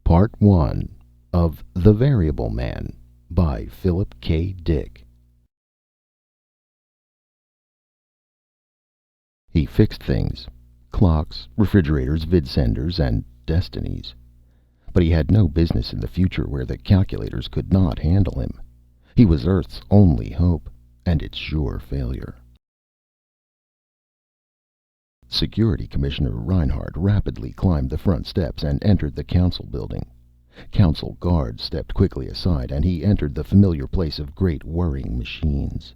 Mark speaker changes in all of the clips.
Speaker 1: Part One of The Variable Man by Philip K. Dick. He fixed things. Clocks, refrigerators, vidsenders, and destinies. But he had no business in the future where the calculators could not handle him. He was Earth's only hope, and its sure failure. Security Commissioner Reinhardt rapidly climbed the front steps and entered the council building. Council guards stepped quickly aside, and he entered the familiar place of great whirring machines.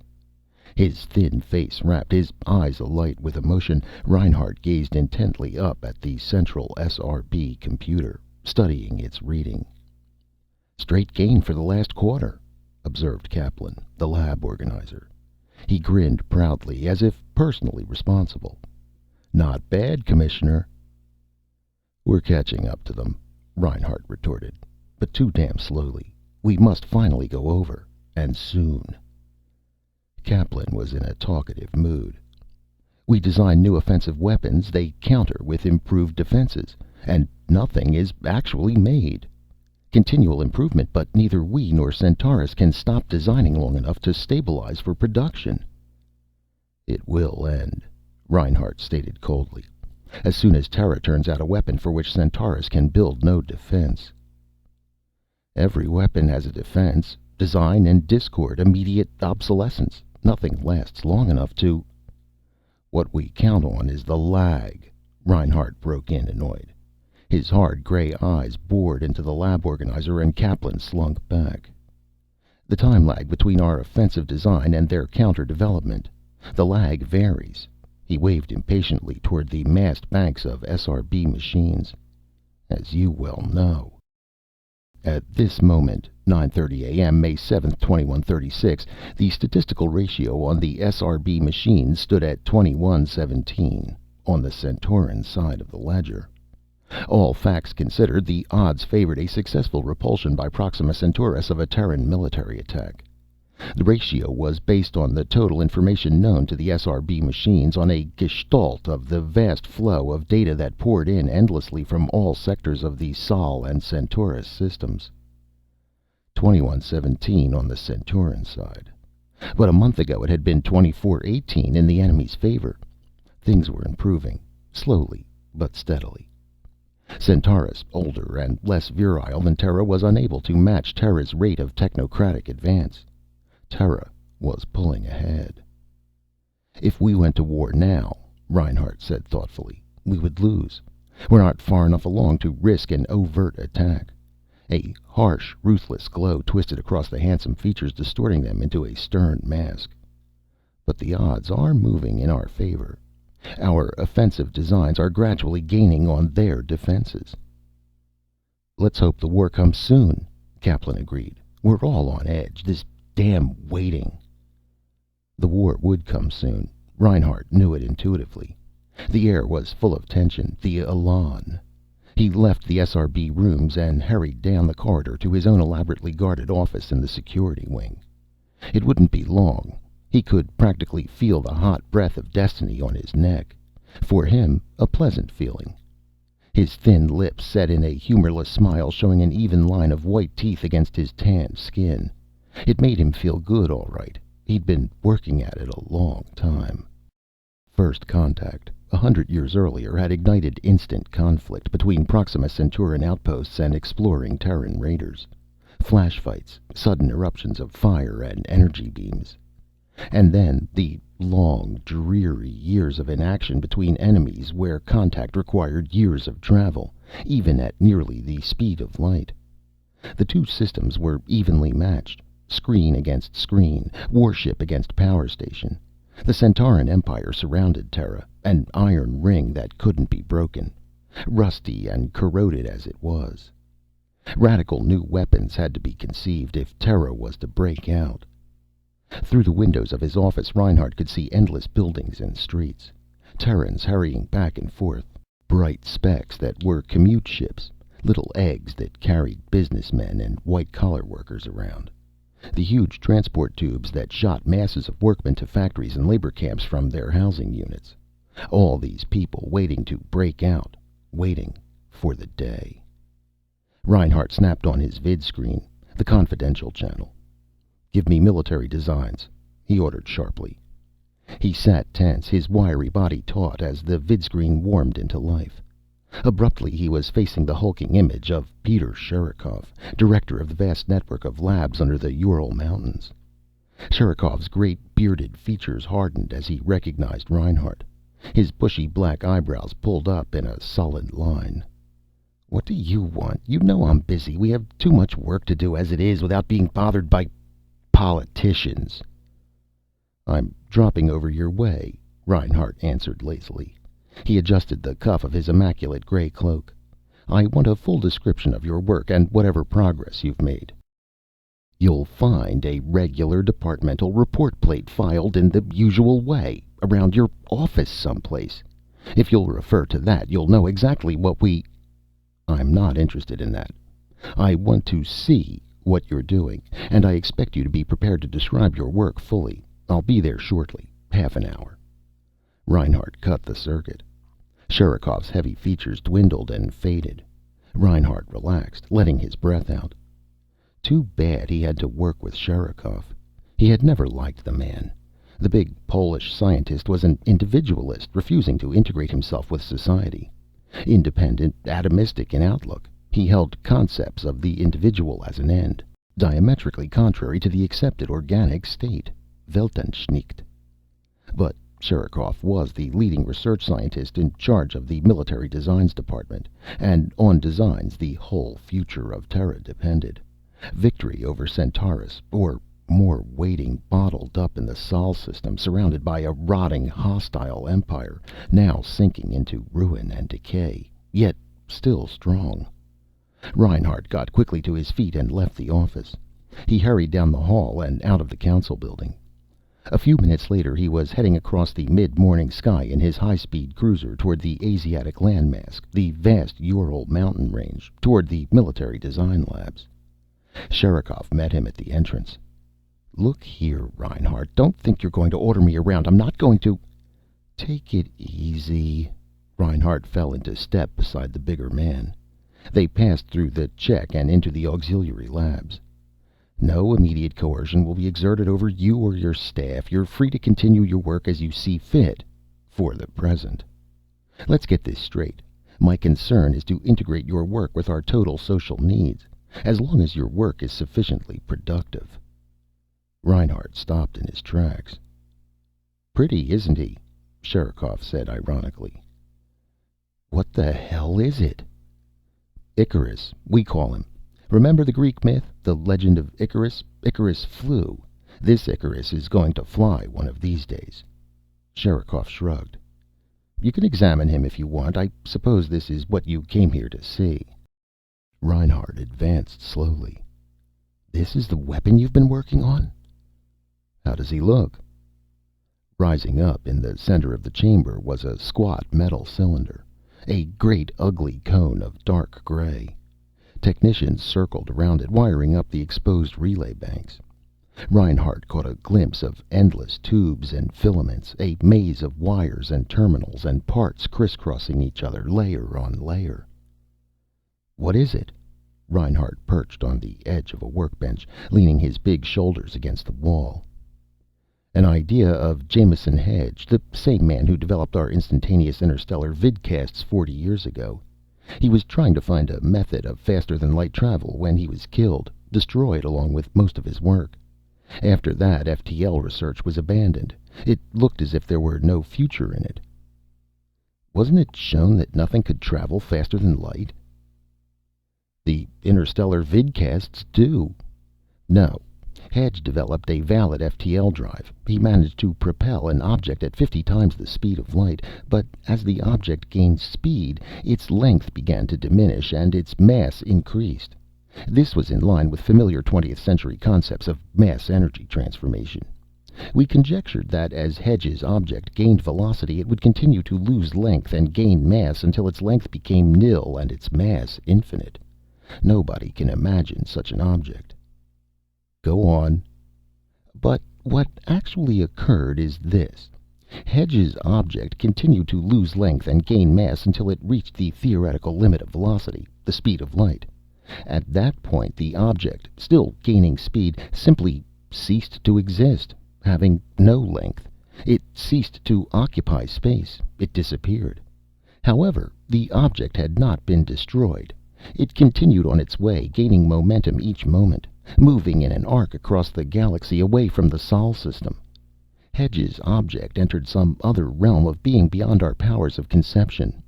Speaker 1: His thin face wrapped, his eyes alight with emotion, Reinhardt gazed intently up at the central SRB computer, studying its reading. "Straight gain for the last quarter," observed Kaplan, the lab organizer. He grinned proudly, as if personally responsible. "Not bad, Commissioner." "We're catching up to them," Reinhardt retorted. "But too damn slowly. We must finally go over. And soon." Kaplan was in a talkative mood. "We design new offensive weapons. They counter with improved defenses. And nothing is actually made. Continual improvement, but neither we nor Centaurus can stop designing long enough to stabilize for production." "It will end," Reinhardt stated coldly, "as soon as Terra turns out a weapon for which Centaurus can build no defense." "Every weapon has a defense. Design and discord, immediate obsolescence. Nothing lasts long enough to—" "What we count on is the lag," Reinhardt broke in, annoyed. His hard gray eyes bored into the lab organizer, and Kaplan slunk back. "The time lag between our offensive design and their counter development. The lag varies." He waved impatiently toward the massed banks of SRB machines. "As you well know." At this moment, 9:30 a.m., May 7th, 2136, the statistical ratio on the SRB machines stood at 21:17 on the Centauran side of the ledger. All facts considered, the odds favored a successful repulsion by Proxima Centaurus of a Terran military attack. The ratio was based on the total information known to the SRB machines, on a gestalt of the vast flow of data that poured in endlessly from all sectors of the Sol and Centaurus systems. 21:17 on the Centauran side. But a month ago it had been 24:18 in the enemy's favor. Things were improving, slowly but steadily. Centaurus, older and less virile than Terra, was unable to match Terra's rate of technocratic advance. Terra was pulling ahead. "If we went to war now," Reinhardt said thoughtfully, "we would lose. We're not far enough along to risk an overt attack." A harsh, ruthless glow twisted across the handsome features, distorting them into a stern mask. "But the odds are moving in our favor. Our offensive designs are gradually gaining on their defenses." "Let's hope the war comes soon," Kaplan agreed. "We're all on edge. This damn waiting." The war would come soon. Reinhardt knew it intuitively. The air was full of tension, the elan. He left the SRB rooms and hurried down the corridor to his own elaborately guarded office in the security wing. It wouldn't be long. He could practically feel the hot breath of destiny on his neck. For him, a pleasant feeling. His thin lips set in a humorless smile, showing an even line of white teeth against his tanned skin. It made him feel good, all right. He'd been working at it a long time. First contact, 100 years earlier, had ignited instant conflict between Proxima Centauran outposts and exploring Terran raiders. Flash fights, sudden eruptions of fire and energy beams. And then the long, dreary years of inaction between enemies, where contact required years of travel, even at nearly the speed of light. The two systems were evenly matched. Screen against screen, warship against power station. The Centauran Empire surrounded Terra, an iron ring that couldn't be broken, rusty and corroded as it was. Radical new weapons had to be conceived if Terra was to break out. Through the windows of his office, Reinhardt could see endless buildings and streets. Terrans hurrying back and forth. Bright specks that were commute ships. Little eggs that carried businessmen and white-collar workers around. The huge transport tubes that shot masses of workmen to factories and labor camps from their housing units. All these people waiting to break out, waiting for the day. Reinhardt snapped on his vid screen, the confidential channel. "Give me military designs," he ordered sharply. He sat tense, his wiry body taut, as the vidscreen warmed into life. Abruptly, he was facing the hulking image of Peter Sherikov, director of the vast network of labs under the Ural Mountains. Sherikov's great bearded features hardened as he recognized Reinhardt. His bushy black eyebrows pulled up in a sullen line. "What do you want? You know I'm busy. We have too much work to do as it is without being bothered by politicians." "I'm dropping over your way," Reinhardt answered lazily. He adjusted the cuff of his immaculate gray cloak. "I want a full description of your work and whatever progress you've made." "You'll find a regular departmental report plate filed in the usual way, around your office someplace. If you'll refer to that, you'll know exactly what we—" "I'm not interested in that. I want to see what you're doing, and I expect you to be prepared to describe your work fully. I'll be there shortly. Half an hour." Reinhardt cut the circuit. Sherikov's heavy features dwindled and faded. Reinhardt relaxed, letting his breath out. Too bad he had to work with Sherikov. He had never liked the man. The big Polish scientist was an individualist, refusing to integrate himself with society. Independent, atomistic in outlook, he held concepts of the individual as an end, diametrically contrary to the accepted organic state, Weltansicht. But Sherikov was the leading research scientist in charge of the military designs department, and on designs the whole future of Terra depended. Victory over Centaurus, or more waiting, bottled up in the Sol system, surrounded by a rotting, hostile empire, now sinking into ruin and decay, yet still strong. Reinhardt got quickly to his feet and left the office. He hurried down the hall and out of the council building. A few minutes later, he was heading across the mid-morning sky in his high-speed cruiser toward the Asiatic landmass, the vast Ural mountain range, toward the military design labs. Sherikov met him at the entrance. "Look here, Reinhardt. Don't think you're going to order me around. I'm not going to—" "Take it easy." Reinhardt fell into step beside the bigger man. They passed through the check and into the auxiliary labs. "No immediate coercion will be exerted over you or your staff. You're free to continue your work as you see fit. For the present. Let's get this straight. My concern is to integrate your work with our total social needs, as long as your work is sufficiently productive." Reinhardt stopped in his tracks. "Pretty, isn't he?" Sherikov said ironically. "What the hell is it?" "Icarus, we call him. Remember the Greek myth, the legend of Icarus? Icarus flew. This Icarus is going to fly one of these days." Sherikov shrugged. "You can examine him if you want. I suppose this is what you came here to see." Reinhardt advanced slowly. "This is the weapon you've been working on?" "How does he look?" Rising up in the center of the chamber was a squat metal cylinder, a great ugly cone of dark gray. Technicians circled around it, wiring up the exposed relay banks. Reinhardt caught a glimpse of endless tubes and filaments, a maze of wires and terminals and parts crisscrossing each other, layer on layer. "What is it?" Reinhardt perched on the edge of a workbench, leaning his big shoulders against the wall. "An idea of Jameson Hedge, the same man who developed our instantaneous interstellar vidcasts 40 years ago. He was trying to find a method of faster-than-light travel when he was killed, destroyed along with most of his work. After that, FTL research was abandoned. It looked as if there were no future in it." "Wasn't it shown that nothing could travel faster than light?" "The interstellar vidcasts do. No. Hedge developed a valid FTL drive. He managed to propel an object at 50 times the speed of light, but as the object gained speed, its length began to diminish and its mass increased. This was in line with familiar 20th century concepts of mass energy transformation. We conjectured that as Hedge's object gained velocity, it would continue to lose length and gain mass until its length became nil and its mass infinite. Nobody can imagine such an object." "Go on." "But what actually occurred is this. Hedge's object continued to lose length and gain mass until it reached the theoretical limit of velocity, the speed of light. At that point, the object, still gaining speed, simply ceased to exist, having no length. It ceased to occupy space. It disappeared. However, the object had not been destroyed. It continued on its way, gaining momentum each moment, moving in an arc across the galaxy away from the Sol system. Hedge's object entered some other realm of being beyond our powers of conception.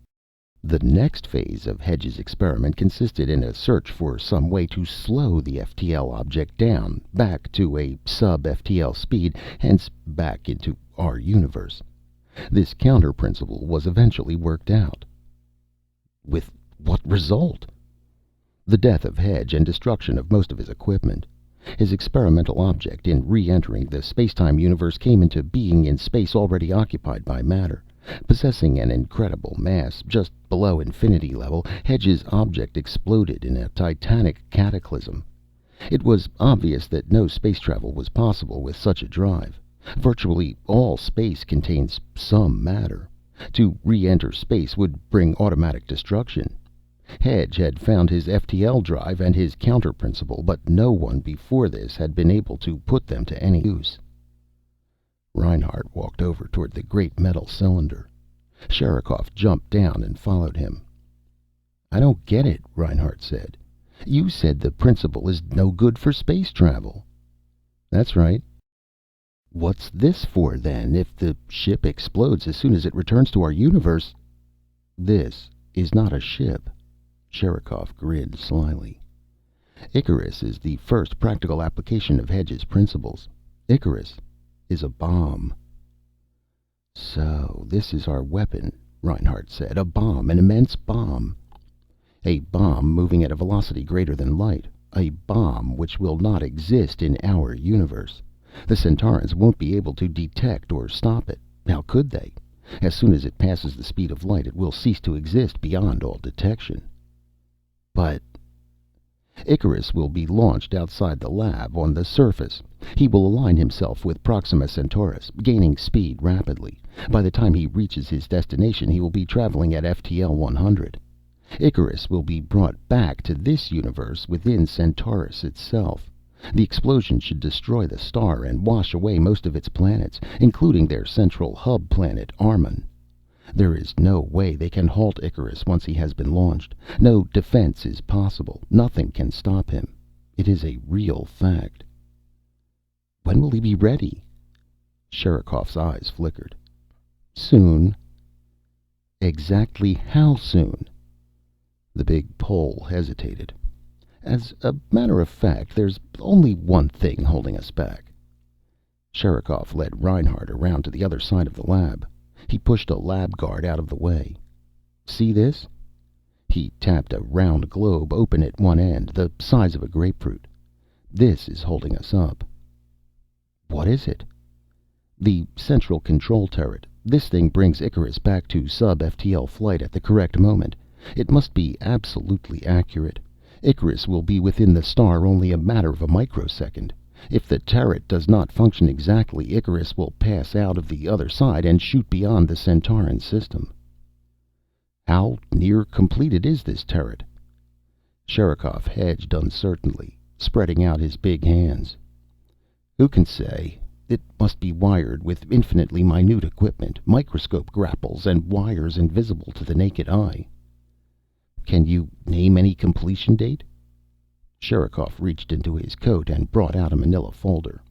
Speaker 1: The next phase of Hedge's experiment consisted in a search for some way to slow the FTL object down, back to a sub-FTL speed, hence back into our universe. This counter-principle was eventually worked out. With what result? The death of Hedge and destruction of most of his equipment. His experimental object, in re-entering the space-time universe, came into being in space already occupied by matter. Possessing an incredible mass, just below infinity level, Hedge's object exploded in a titanic cataclysm. It was obvious that no space travel was possible with such a drive. Virtually all space contains some matter. To re-enter space would bring automatic destruction. Hedge had found his FTL drive and his counter-principle, but no one before this had been able to put them to any use. Reinhardt walked over toward the great metal cylinder. Sherikov jumped down and followed him. "I don't get it," Reinhardt said. "You said the principle is no good for space travel." "That's right." "What's this for, then? If the ship explodes as soon as it returns to our universe—" "This is not a ship." Sherikov grinned slyly. "Icarus is the first practical application of Hedge's principles. Icarus is a bomb." "So this is our weapon," Reinhardt said. "A bomb, an immense bomb." "A bomb moving at a velocity greater than light. A bomb which will not exist in our universe. The Centaurans won't be able to detect or stop it. How could they? As soon as it passes the speed of light, it will cease to exist beyond all detection." "But—" "Icarus will be launched outside the lab, on the surface. He will align himself with Proxima Centaurus, gaining speed rapidly. By the time he reaches his destination, he will be traveling at FTL 100. Icarus will be brought back to this universe within Centaurus itself. The explosion should destroy the star and wash away most of its planets, including their central hub planet, Armun. There is no way they can halt Icarus once he has been launched. No defense is possible. Nothing can stop him. It is a real fact." "When will he be ready?" Sherikov's eyes flickered. "Soon." "Exactly how soon?" The big Pole hesitated. "As a matter of fact, there's only one thing holding us back." Sherikov led Reinhardt around to the other side of the lab. He pushed a lab guard out of the way. "See this?" He tapped a round globe open at one end, the size of a grapefruit. "This is holding us up." "What is it?" "The central control turret. This thing brings Icarus back to sub-FTL flight at the correct moment. It must be absolutely accurate. Icarus will be within the star only a matter of a microsecond. If the turret does not function exactly, Icarus will pass out of the other side and shoot beyond the Centauran system." "How near completed is this turret?" Sherikov hedged uncertainly, spreading out his big hands. "Who can say? It must be wired with infinitely minute equipment, microscope grapples, and wires invisible to the naked eye." "Can you name any completion date?" Sherikov reached into his coat and brought out a manila folder.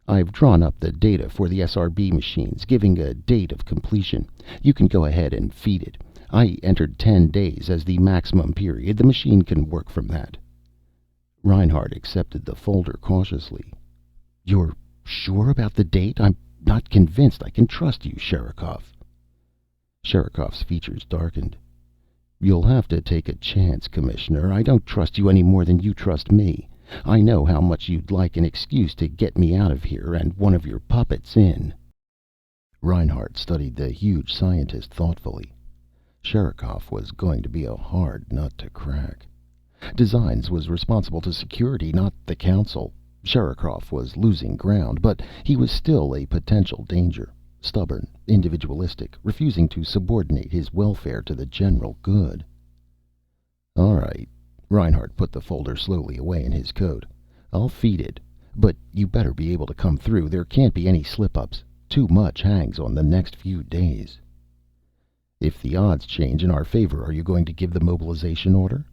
Speaker 1: "I've drawn up the data for the SRB machines, giving a date of completion. You can go ahead and feed it. I entered 10 days as the maximum period. The machine can work from that." Reinhardt accepted the folder cautiously. "You're sure about the date? I'm not convinced I can trust you, Sherikov." Sherikov's features darkened. "You'll have to take a chance, Commissioner. I don't trust you any more than you trust me. I know how much you'd like an excuse to get me out of here and one of your puppets in." Reinhardt studied the huge scientist thoughtfully. Sherikov was going to be a hard nut to crack. Designs was responsible to security, not the Council. Sherikov was losing ground, but he was still a potential danger. Stubborn, individualistic, refusing to subordinate his welfare to the general good. "All right," Reinhardt put the folder slowly away in his coat. "I'll feed it. But you better be able to come through. There can't be any slip-ups. Too much hangs on the next few days." "If the odds change in our favor, are you going to give the mobilization order?"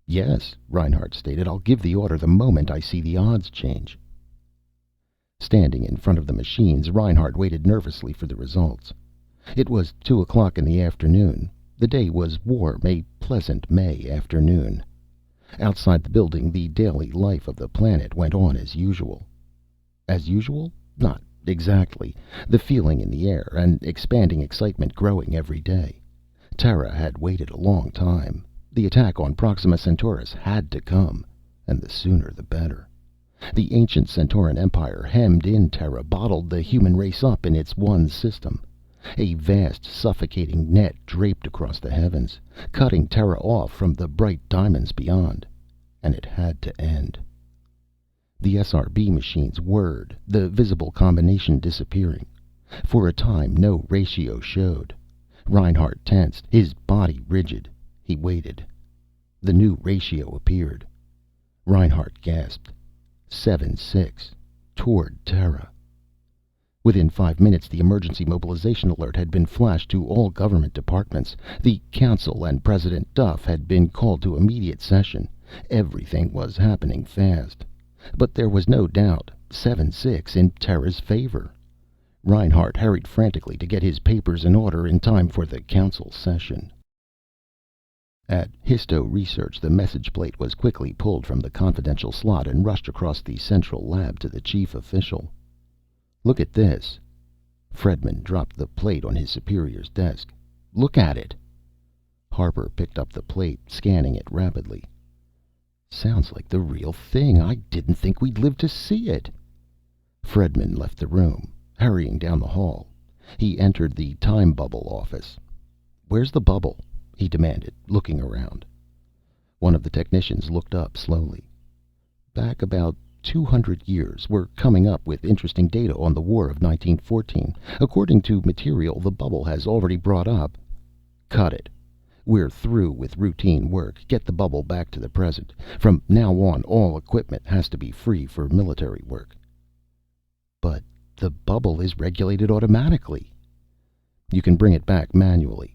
Speaker 1: "Yes," Reinhardt stated. "I'll give the order the moment I see the odds change." Standing in front of the machines, Reinhardt waited nervously for the results. It was 2 o'clock in the afternoon. The day was warm, a pleasant May afternoon. Outside the building, the daily life of the planet went on as usual. As usual? Not exactly. The feeling in the air, an expanding excitement growing every day. Terra had waited a long time. The attack on Proxima Centaurus had to come, and the sooner the better. The ancient Centauran Empire hemmed in Terra, bottled the human race up in its one system. A vast, suffocating net draped across the heavens, cutting Terra off from the bright diamonds beyond. And it had to end. The SRB machines whirred, the visible combination disappearing. For a time, no ratio showed. Reinhardt tensed, his body rigid. He waited. The new ratio appeared. Reinhardt gasped. 7-6. Toward Terra. Within 5 minutes, the emergency mobilization alert had been flashed to all government departments. The Council and President Duff had been called to immediate session. Everything was happening fast. But there was no doubt. 7-6 in Terra's favor. Reinhardt hurried frantically to get his papers in order in time for the Council session. At Histo Research, the message plate was quickly pulled from the confidential slot and rushed across the central lab to the chief official. "Look at this." Fredman dropped the plate on his superior's desk. "Look at it." Harper picked up the plate, scanning it rapidly. "Sounds like the real thing. I didn't think we'd live to see it." Fredman left the room, hurrying down the hall. He entered the time bubble office. "Where's the bubble?" he demanded, looking around. One of the technicians looked up slowly. "Back about 200 years. We're coming up with interesting data on the War of 1914. According to material the bubble has already brought up." "Cut it. We're through with routine work. Get the bubble back to the present. From now on, all equipment has to be free for military work." "But the bubble is regulated automatically." "You can bring it back manually."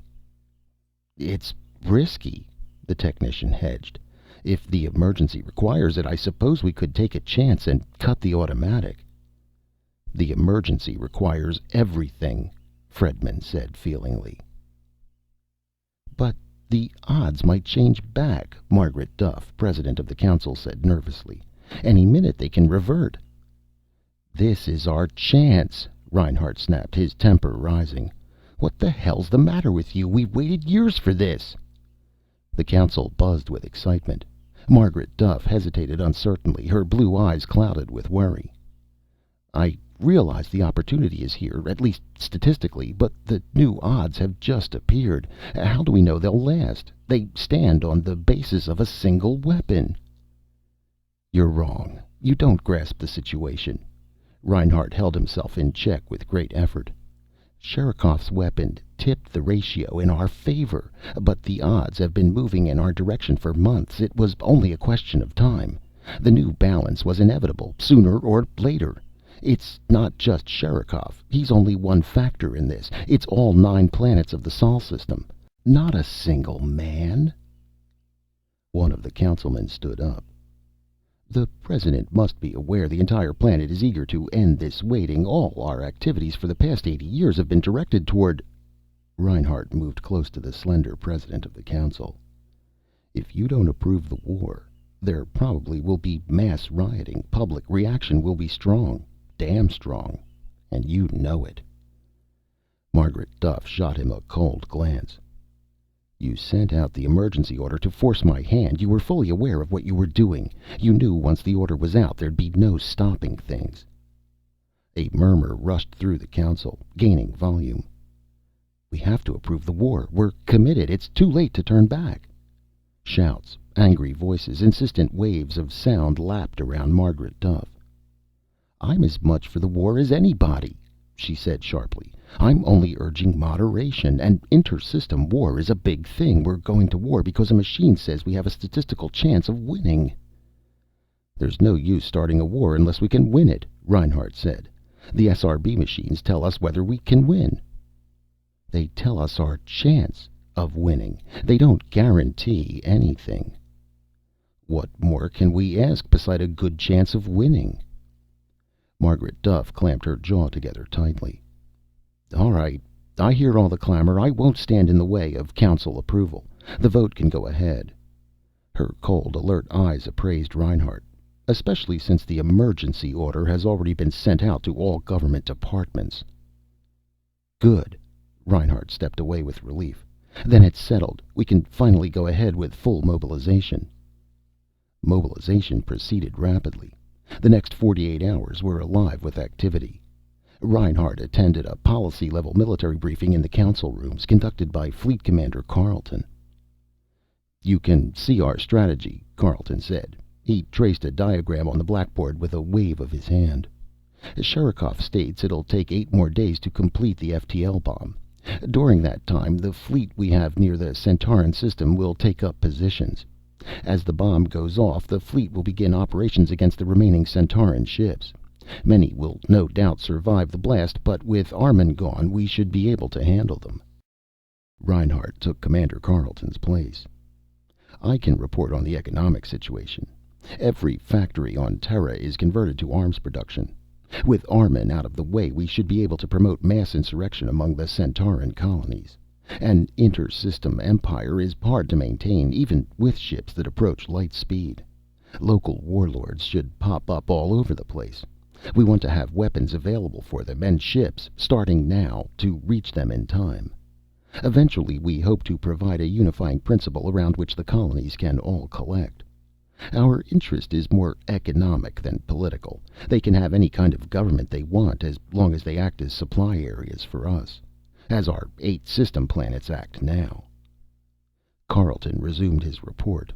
Speaker 1: "It's risky," the technician hedged. "If the emergency requires it, I suppose we could take a chance and cut the automatic." "The emergency requires everything," Fredman said feelingly. "But the odds might change back," Margaret Duff, president of the council, said nervously. "Any minute they can revert." "This is our chance," Reinhardt snapped, his temper rising. "What the hell's the matter with you? We've waited years for this." The council buzzed with excitement. Margaret Duff hesitated uncertainly, her blue eyes clouded with worry. "I realize the opportunity is here, at least statistically, but the new odds have just appeared. How do we know they'll last? They stand on the basis of a single weapon." "You're wrong. You don't grasp the situation." Reinhardt held himself in check with great effort. "Sherikov's weapon tipped the ratio in our favor, but the odds have been moving in our direction for months. It was only a question of time. The new balance was inevitable, sooner or later. It's not just Sherikov. He's only one factor in this. It's all 9 planets of the Sol system. Not a single man." One of the councilmen stood up. "The President must be aware the entire planet is eager to end this waiting. All our activities for the past 80 years have been directed toward—" Reinhardt moved close to the slender president of the council. "If you don't approve the war, there probably will be mass rioting. Public reaction will be strong. Damn strong. And you know it." Margaret Duff shot him a cold glance. "You sent out the emergency order to force my hand. You were fully aware of what you were doing. You knew once the order was out, there'd be no stopping things." A murmur rushed through the council, gaining volume. "We have to approve the war. We're committed. It's too late to turn back." Shouts, angry voices, insistent waves of sound lapped around Margaret Duff. "I'm as much for the war as anybody," she said sharply. I'm only urging moderation. An inter-system war is a big thing. We're going to war because a machine says we have a statistical chance of winning." "There's no use starting a war unless we can win it," Reinhardt said. "The SRB machines tell us whether we can win." "They tell us our chance of winning. They don't guarantee anything." "What more can we ask beside a good chance of winning?" Margaret Duff clamped her jaw together tightly. "All right. I hear all the clamor. I won't stand in the way of Council approval. The vote can go ahead." Her cold, alert eyes appraised Reinhardt. "Especially since the emergency order has already been sent out to all government departments." "Good." Reinhardt stepped away with relief. "Then it's settled. We can finally go ahead with full mobilization." Mobilization proceeded rapidly. The next 48 hours were alive with activity. Reinhardt attended a policy-level military briefing in the council rooms, conducted by Fleet Commander Carleton. "You can see our strategy," Carleton said. He traced a diagram on the blackboard with a wave of his hand. "Sherikov states it'll take 8 more days to complete the FTL bomb. During that time, the fleet we have near the Centauran system will take up positions. As the bomb goes off, the fleet will begin operations against the remaining Centauran ships. Many will no doubt survive the blast, but with Armun gone, we should be able to handle them." Reinhardt took Commander Carleton's place. "I can report on the economic situation. Every factory on Terra is converted to arms production. With Armun out of the way, we should be able to promote mass insurrection among the Centauran colonies. An inter-system empire is hard to maintain, even with ships that approach light speed. Local warlords should pop up all over the place. We want to have weapons available for them, and ships, starting now, to reach them in time. Eventually, we hope to provide a unifying principle around which the colonies can all collect. Our interest is more economic than political. They can have any kind of government they want, as long as they act as supply areas for us, as our 8 system planets act now." Carleton resumed his report.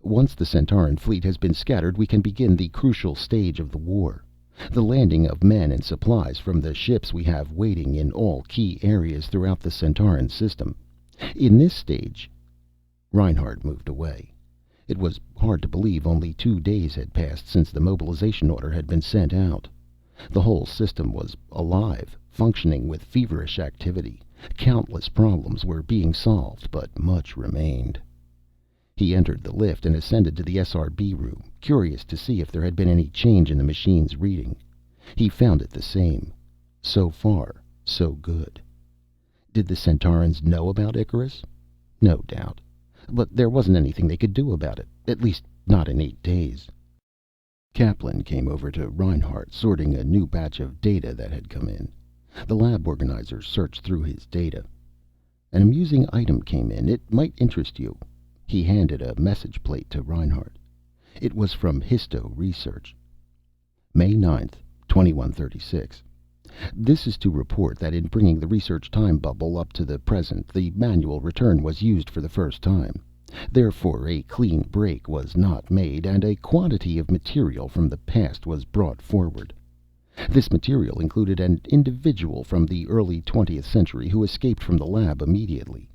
Speaker 1: "Once the Centauran fleet has been scattered, we can begin the crucial stage of the war. The landing of men and supplies from the ships we have waiting in all key areas throughout the Centauran system. In this stage—" Reinhardt moved away. It was hard to believe only 2 days had passed since the mobilization order had been sent out. The whole system was alive, functioning with feverish activity. Countless problems were being solved, but much remained. He entered the lift and ascended to the SRB room, curious to see if there had been any change in the machine's reading. He found it the same. So far, so good. Did the Centaurans know about Icarus? No doubt. But there wasn't anything they could do about it, at least not in 8 days. Kaplan came over to Reinhardt, sorting a new batch of data that had come in. The lab organizer searched through his data. "An amusing item came in. It might interest you." He handed a message plate to Reinhardt. It was from Histo Research. "May 9th, 2136. This is to report that in bringing the research time bubble up to the present, the manual return was used for the first time. Therefore, a clean break was not made, and a quantity of material from the past was brought forward. This material included an individual from the early 20th century who escaped from the lab immediately.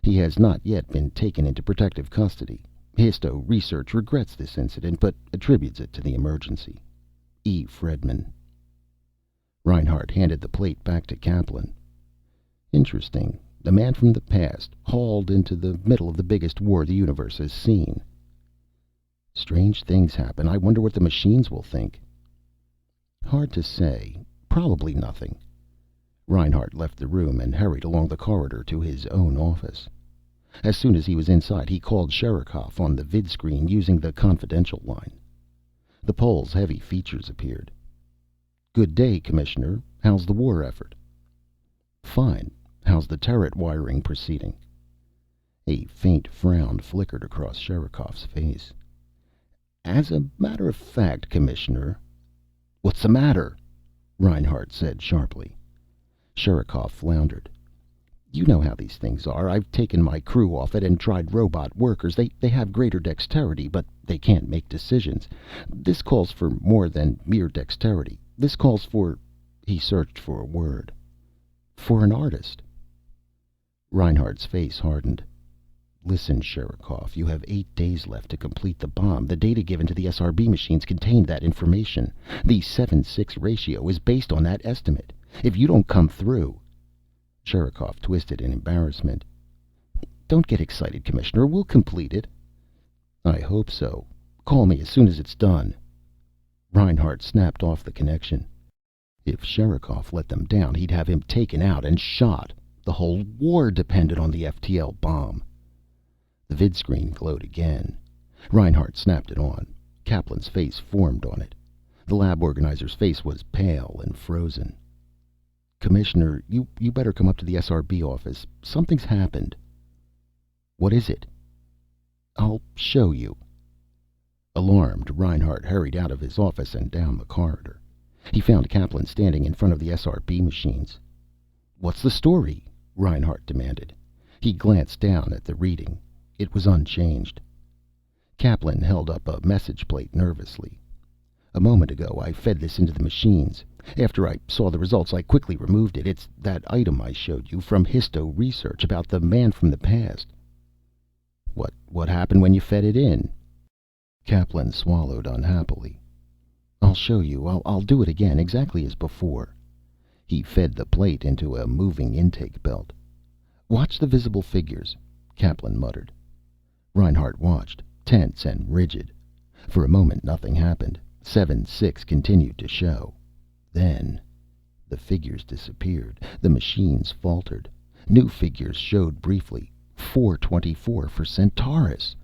Speaker 1: He has not yet been taken into protective custody. Histo Research regrets this incident, but attributes it to the emergency. E. Fredman." Reinhardt handed the plate back to Kaplan. "Interesting. A man from the past, hauled into the middle of the biggest war the universe has seen. Strange things happen. I wonder what the machines will think." "Hard to say. Probably nothing." Reinhardt left the room and hurried along the corridor to his own office. As soon as he was inside, he called Sherikov on the vidscreen using the confidential line. The Pole's heavy features appeared. "Good day, Commissioner. How's the war effort?" "Fine. How's the turret wiring proceeding?" A faint frown flickered across Sherikov's face. "As a matter of fact, Commissioner—" "What's the matter?" Reinhardt said sharply. Sherikov floundered. "You know how these things are. I've taken my crew off it and tried robot workers. They have greater dexterity, but they can't make decisions. This calls for more than mere dexterity. This calls for—" He searched for a word. For an artist." Reinhardt's face hardened. "Listen, Sherikov, you have 8 days left to complete the bomb. The data given to the SRB machines contained that information. The 7-6 ratio is based on that estimate. If you don't come through—" Sherikov twisted in embarrassment. "Don't get excited, Commissioner. We'll complete it." "I hope so. Call me as soon as it's done." Reinhardt snapped off the connection. If Sherikov let them down, he'd have him taken out and shot. The whole war depended on the FTL bomb. The vidscreen glowed again. Reinhardt snapped it on. Kaplan's face formed on it. The lab organizer's face was pale and frozen. "Commissioner, you better come up to the SRB office. Something's happened." "What is it?" "I'll show you." Alarmed, Reinhardt hurried out of his office and down the corridor. He found Kaplan standing in front of the SRB machines. "What's the story?" Reinhardt demanded. He glanced down at the reading. It was unchanged. Kaplan held up a message plate nervously. "A moment ago I fed this into the machines. After I saw the results I quickly removed it. It's that item I showed you from histo research about the man from the past." What happened when you fed it in?" Kaplan swallowed unhappily. "I'll show you. I'll do it again, exactly as before." He fed the plate into a moving intake belt. "Watch the visible figures," Kaplan muttered. Reinhardt watched, tense and rigid. For a moment nothing happened. 7-6 continued to show. Then the figures disappeared. The machines faltered. New figures showed briefly. 424 for Centaurus.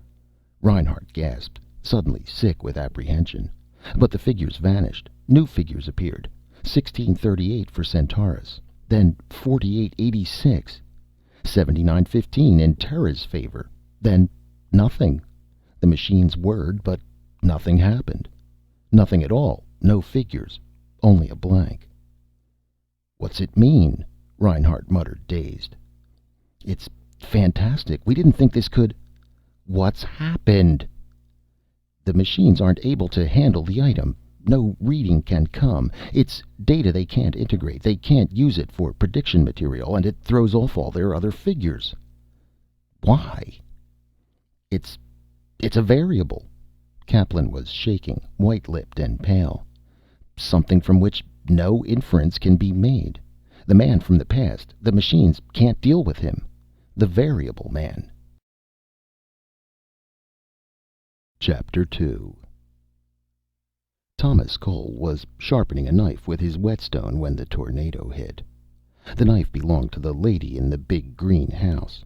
Speaker 1: Reinhardt gasped, suddenly sick with apprehension. But the figures vanished. New figures appeared. 1638 for Centaurus. Then 4886. 7915 in Terra's favor. Then nothing. The machines whirred, but nothing happened. Nothing at all. No figures. Only a blank. "What's it mean?" Reinhardt muttered, dazed. "It's fantastic. We didn't think this could—" "What's happened?" "The machines aren't able to handle the item. No reading can come. It's data they can't integrate. They can't use it for prediction material, and it throws off all their other figures." "Why?" It's a variable." Kaplan was shaking, white-lipped and pale. "Something from which no inference can be made. The man from the past, the machines can't deal with him. The variable man." Chapter 2. Thomas Cole was sharpening a knife with his whetstone when the tornado hit. The knife belonged to the lady in the big green house.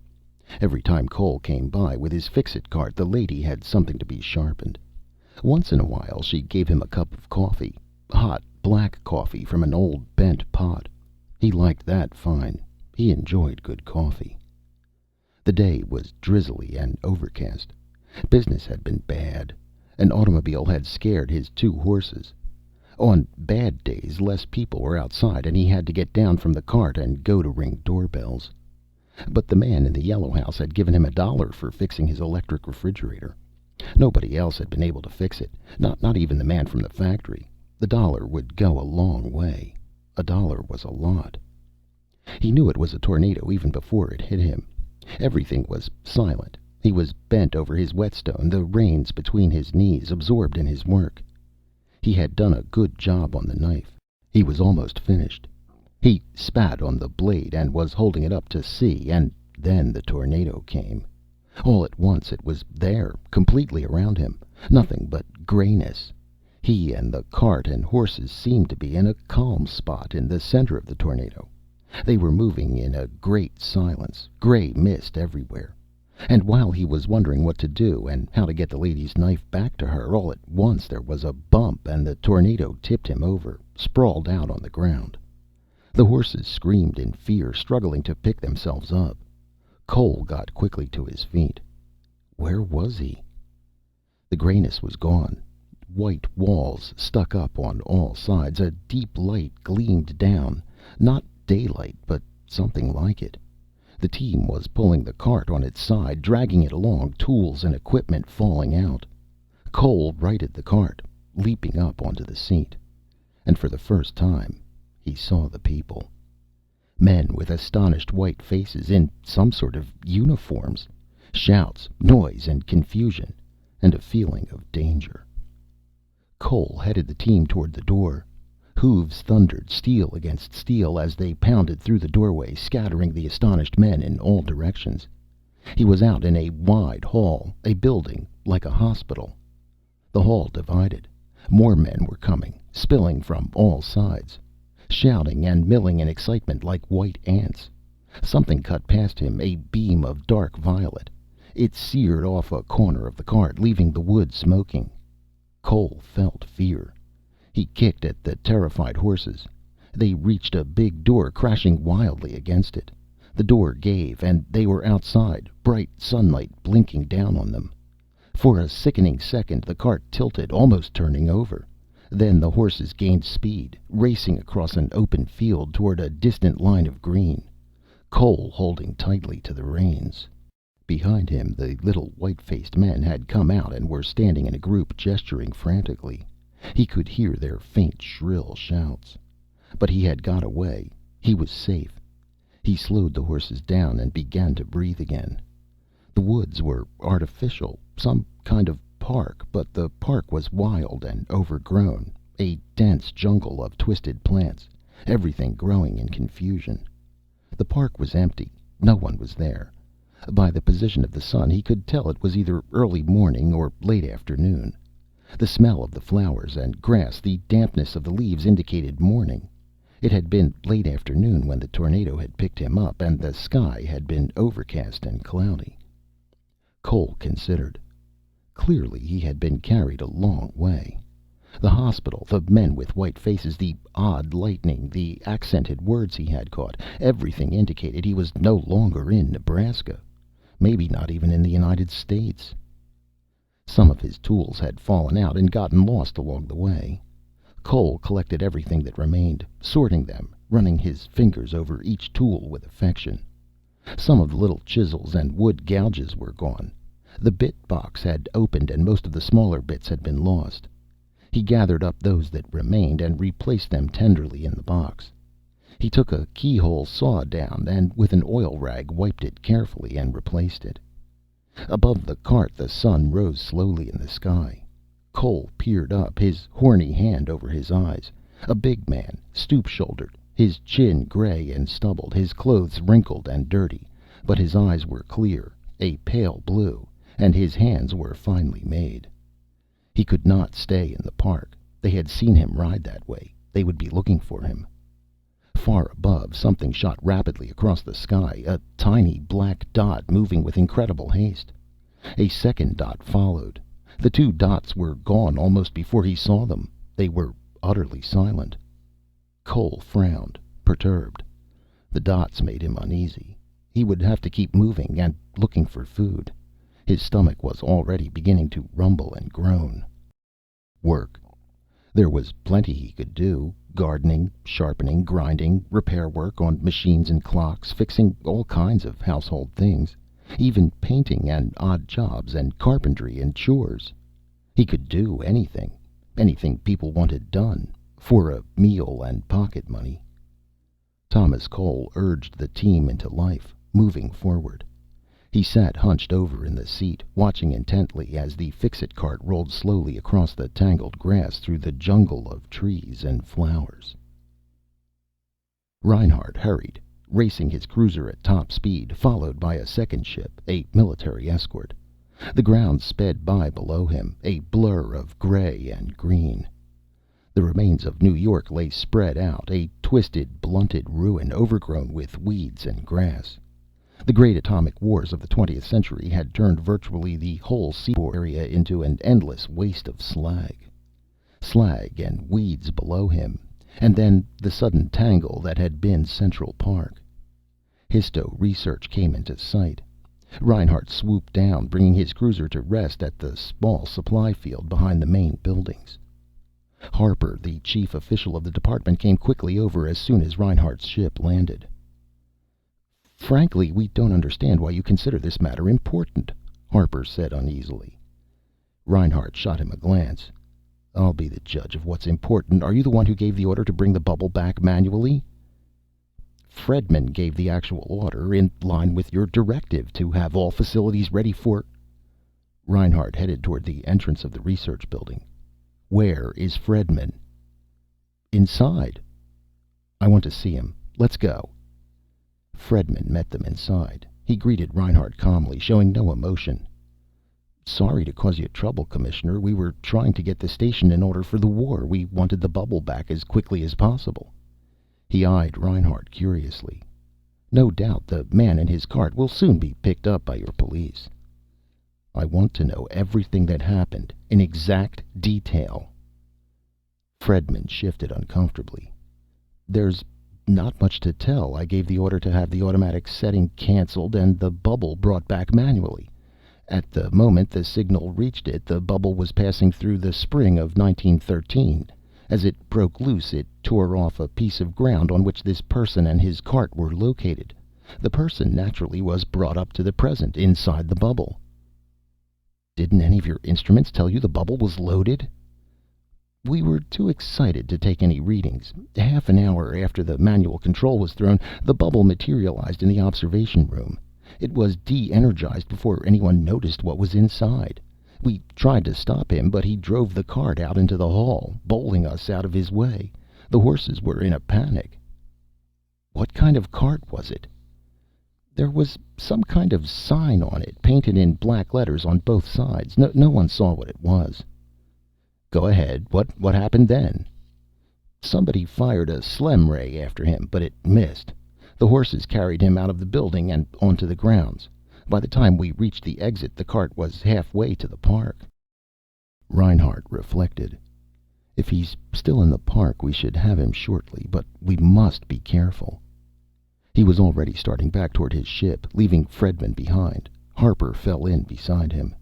Speaker 1: Every time Cole came by with his fix-it cart, the lady had something to be sharpened. Once in a while she gave him a cup of coffee, hot black coffee from an old bent pot. He liked that fine. He enjoyed good coffee. The day was drizzly and overcast. Business had been bad. An automobile had scared his 2 horses. On bad days less people were outside, and he had to get down from the cart and go to ring doorbells. But the man in the yellow house had given him $1 for fixing his electric refrigerator. Nobody else had been able to fix it, not even the man from the factory. The $1 would go a long way. $1 was a lot. He knew it was a tornado even before it hit him. Everything was silent. He was bent over his whetstone, the reins between his knees, absorbed in his work. He had done a good job on the knife. He was almost finished. He spat on the blade and was holding it up to see, and then the tornado came. All at once it was there, completely around him. Nothing but grayness. He and the cart and horses seemed to be in a calm spot in the center of the tornado. They were moving in a great silence, gray mist everywhere. And while he was wondering what to do and how to get the lady's knife back to her, all at once there was a bump and the tornado tipped him over, sprawled out on the ground. The horses screamed in fear, struggling to pick themselves up. Cole got quickly to his feet. Where was he? The grayness was gone. White walls stuck up on all sides. A deep light gleamed down. Not daylight, but something like it. The team was pulling the cart on its side, dragging it along, tools and equipment falling out. Cole righted the cart, leaping up onto the seat. And for the first time, he saw the people. Men with astonished white faces, in some sort of uniforms. Shouts, noise and confusion, and a feeling of danger. Cole headed the team toward the door. Hooves thundered steel against steel as they pounded through the doorway, scattering the astonished men in all directions. He was out in a wide hall, a building like a hospital. The hall divided. More men were coming, spilling from all sides, shouting and milling in excitement like white ants. Something cut past him, a beam of dark violet. It seared off a corner of the cart, leaving the wood smoking. Cole felt fear. He kicked at the terrified horses. They reached a big door, crashing wildly against it. The door gave, and they were outside, bright sunlight blinking down on them. For a sickening second, the cart tilted, almost turning over. Then the horses gained speed, racing across an open field toward a distant line of green, Cole holding tightly to the reins. Behind him, the little white-faced men had come out and were standing in a group, gesturing frantically. He could hear their faint, shrill shouts. But he had got away. He was safe. He slowed the horses down and began to breathe again. The woods were artificial, some kind of park, but the park was wild and overgrown, a dense jungle of twisted plants, everything growing in confusion. The park was empty. No one was there. By the position of the sun, he could tell it was either early morning or late afternoon. The smell of the flowers and grass, the dampness of the leaves, indicated morning. It had been late afternoon when the tornado had picked him up, and the sky had been overcast and cloudy. Cole considered. Clearly he had been carried a long way. The hospital, the men with white faces, the odd lightning, the accented words he had caught, everything indicated he was no longer in Nebraska. Maybe not even in the United States. Some of his tools had fallen out and gotten lost along the way. Cole collected everything that remained, sorting them, running his fingers over each tool with affection. Some of the little chisels and wood gouges were gone. The bit box had opened and most of the smaller bits had been lost. He gathered up those that remained and replaced them tenderly in the box. He took a keyhole saw down and with an oil rag wiped it carefully and replaced it. Above the cart the sun rose slowly in the sky. Cole peered up, his horny hand over his eyes. A big man, stoop-shouldered, his chin gray and stubbled, his clothes wrinkled and dirty, but his eyes were clear, a pale blue, and his hands were finely made. He could not stay in the park. They had seen him ride that way. They would be looking for him. Far above, something shot rapidly across the sky, a tiny black dot moving with incredible haste. A second dot followed. The two dots were gone almost before he saw them. They were utterly silent. Cole frowned, perturbed. The dots made him uneasy. He would have to keep moving and looking for food. His stomach was already beginning to rumble and groan. Work. There was plenty he could do. Gardening, sharpening, grinding, repair work on machines and clocks, fixing all kinds of household things. Even painting and odd jobs and carpentry and chores. He could do anything. Anything people wanted done. For a meal and pocket money. Thomas Cole urged the team into life, moving forward. He sat hunched over in the seat, watching intently as the Fix-It cart rolled slowly across the tangled grass through the jungle of trees and flowers. Reinhart hurried, racing his cruiser at top speed, followed by a second ship, a military escort. The ground sped by below him, a blur of gray and green. The remains of New York lay spread out, a twisted, blunted ruin overgrown with weeds and grass. The great atomic wars of the 20th century had turned virtually the whole seaboard area into an endless waste of slag. Slag and weeds below him, and then the sudden tangle that had been Central Park. Histo Research came into sight. Reinhart swooped down, bringing his cruiser to rest at the small supply field behind the main buildings. Harper, the chief official of the department, came quickly over as soon as Reinhart's ship landed. "Frankly, we don't understand why you consider this matter important," Harper said uneasily. Reinhart shot him a glance. "I'll be the judge of what's important. Are you the one who gave the order to bring the bubble back manually?" Fredman gave the actual order, in line with your directive, to have all facilities ready for. Reinhardt headed toward the entrance of the research building. Where is Fredman? Inside. I want to see him. Let's go. Fredman met them inside. He greeted Reinhardt calmly, showing no emotion. Sorry to cause you trouble, Commissioner. We were trying to get the station in order for the war. We wanted the bubble back as quickly as possible. He eyed Reinhardt curiously. No doubt the man in his cart will soon be picked up by your police. I want to know everything that happened, in exact detail. Fredman shifted uncomfortably. There's not much to tell. I gave the order to have the automatic setting canceled and the bubble brought back manually. At the moment the signal reached it, the bubble was passing through the spring of 1913. As it broke loose, it tore off a piece of ground on which this person and his cart were located. The person naturally was brought up to the present, inside the bubble. Didn't any of your instruments tell you the bubble was loaded? We were too excited to take any readings. Half an hour after the manual control was thrown, the bubble materialized in the observation room. It was de-energized before anyone noticed what was inside. We tried to stop him, but he drove the cart out into the hall, bowling us out of his way. The horses were in a panic. What kind of cart was it? There was some kind of sign on it, painted in black letters on both sides. No one saw what it was. Go ahead. What happened then? Somebody fired a Slem ray after him, but it missed. The horses carried him out of the building and onto the grounds. By the time we reached the exit, the cart was halfway to the park. Reinhardt reflected. If he's still in the park, we should have him shortly, but we must be careful. He was already starting back toward his ship, leaving Fredman behind. Harper fell in beside him.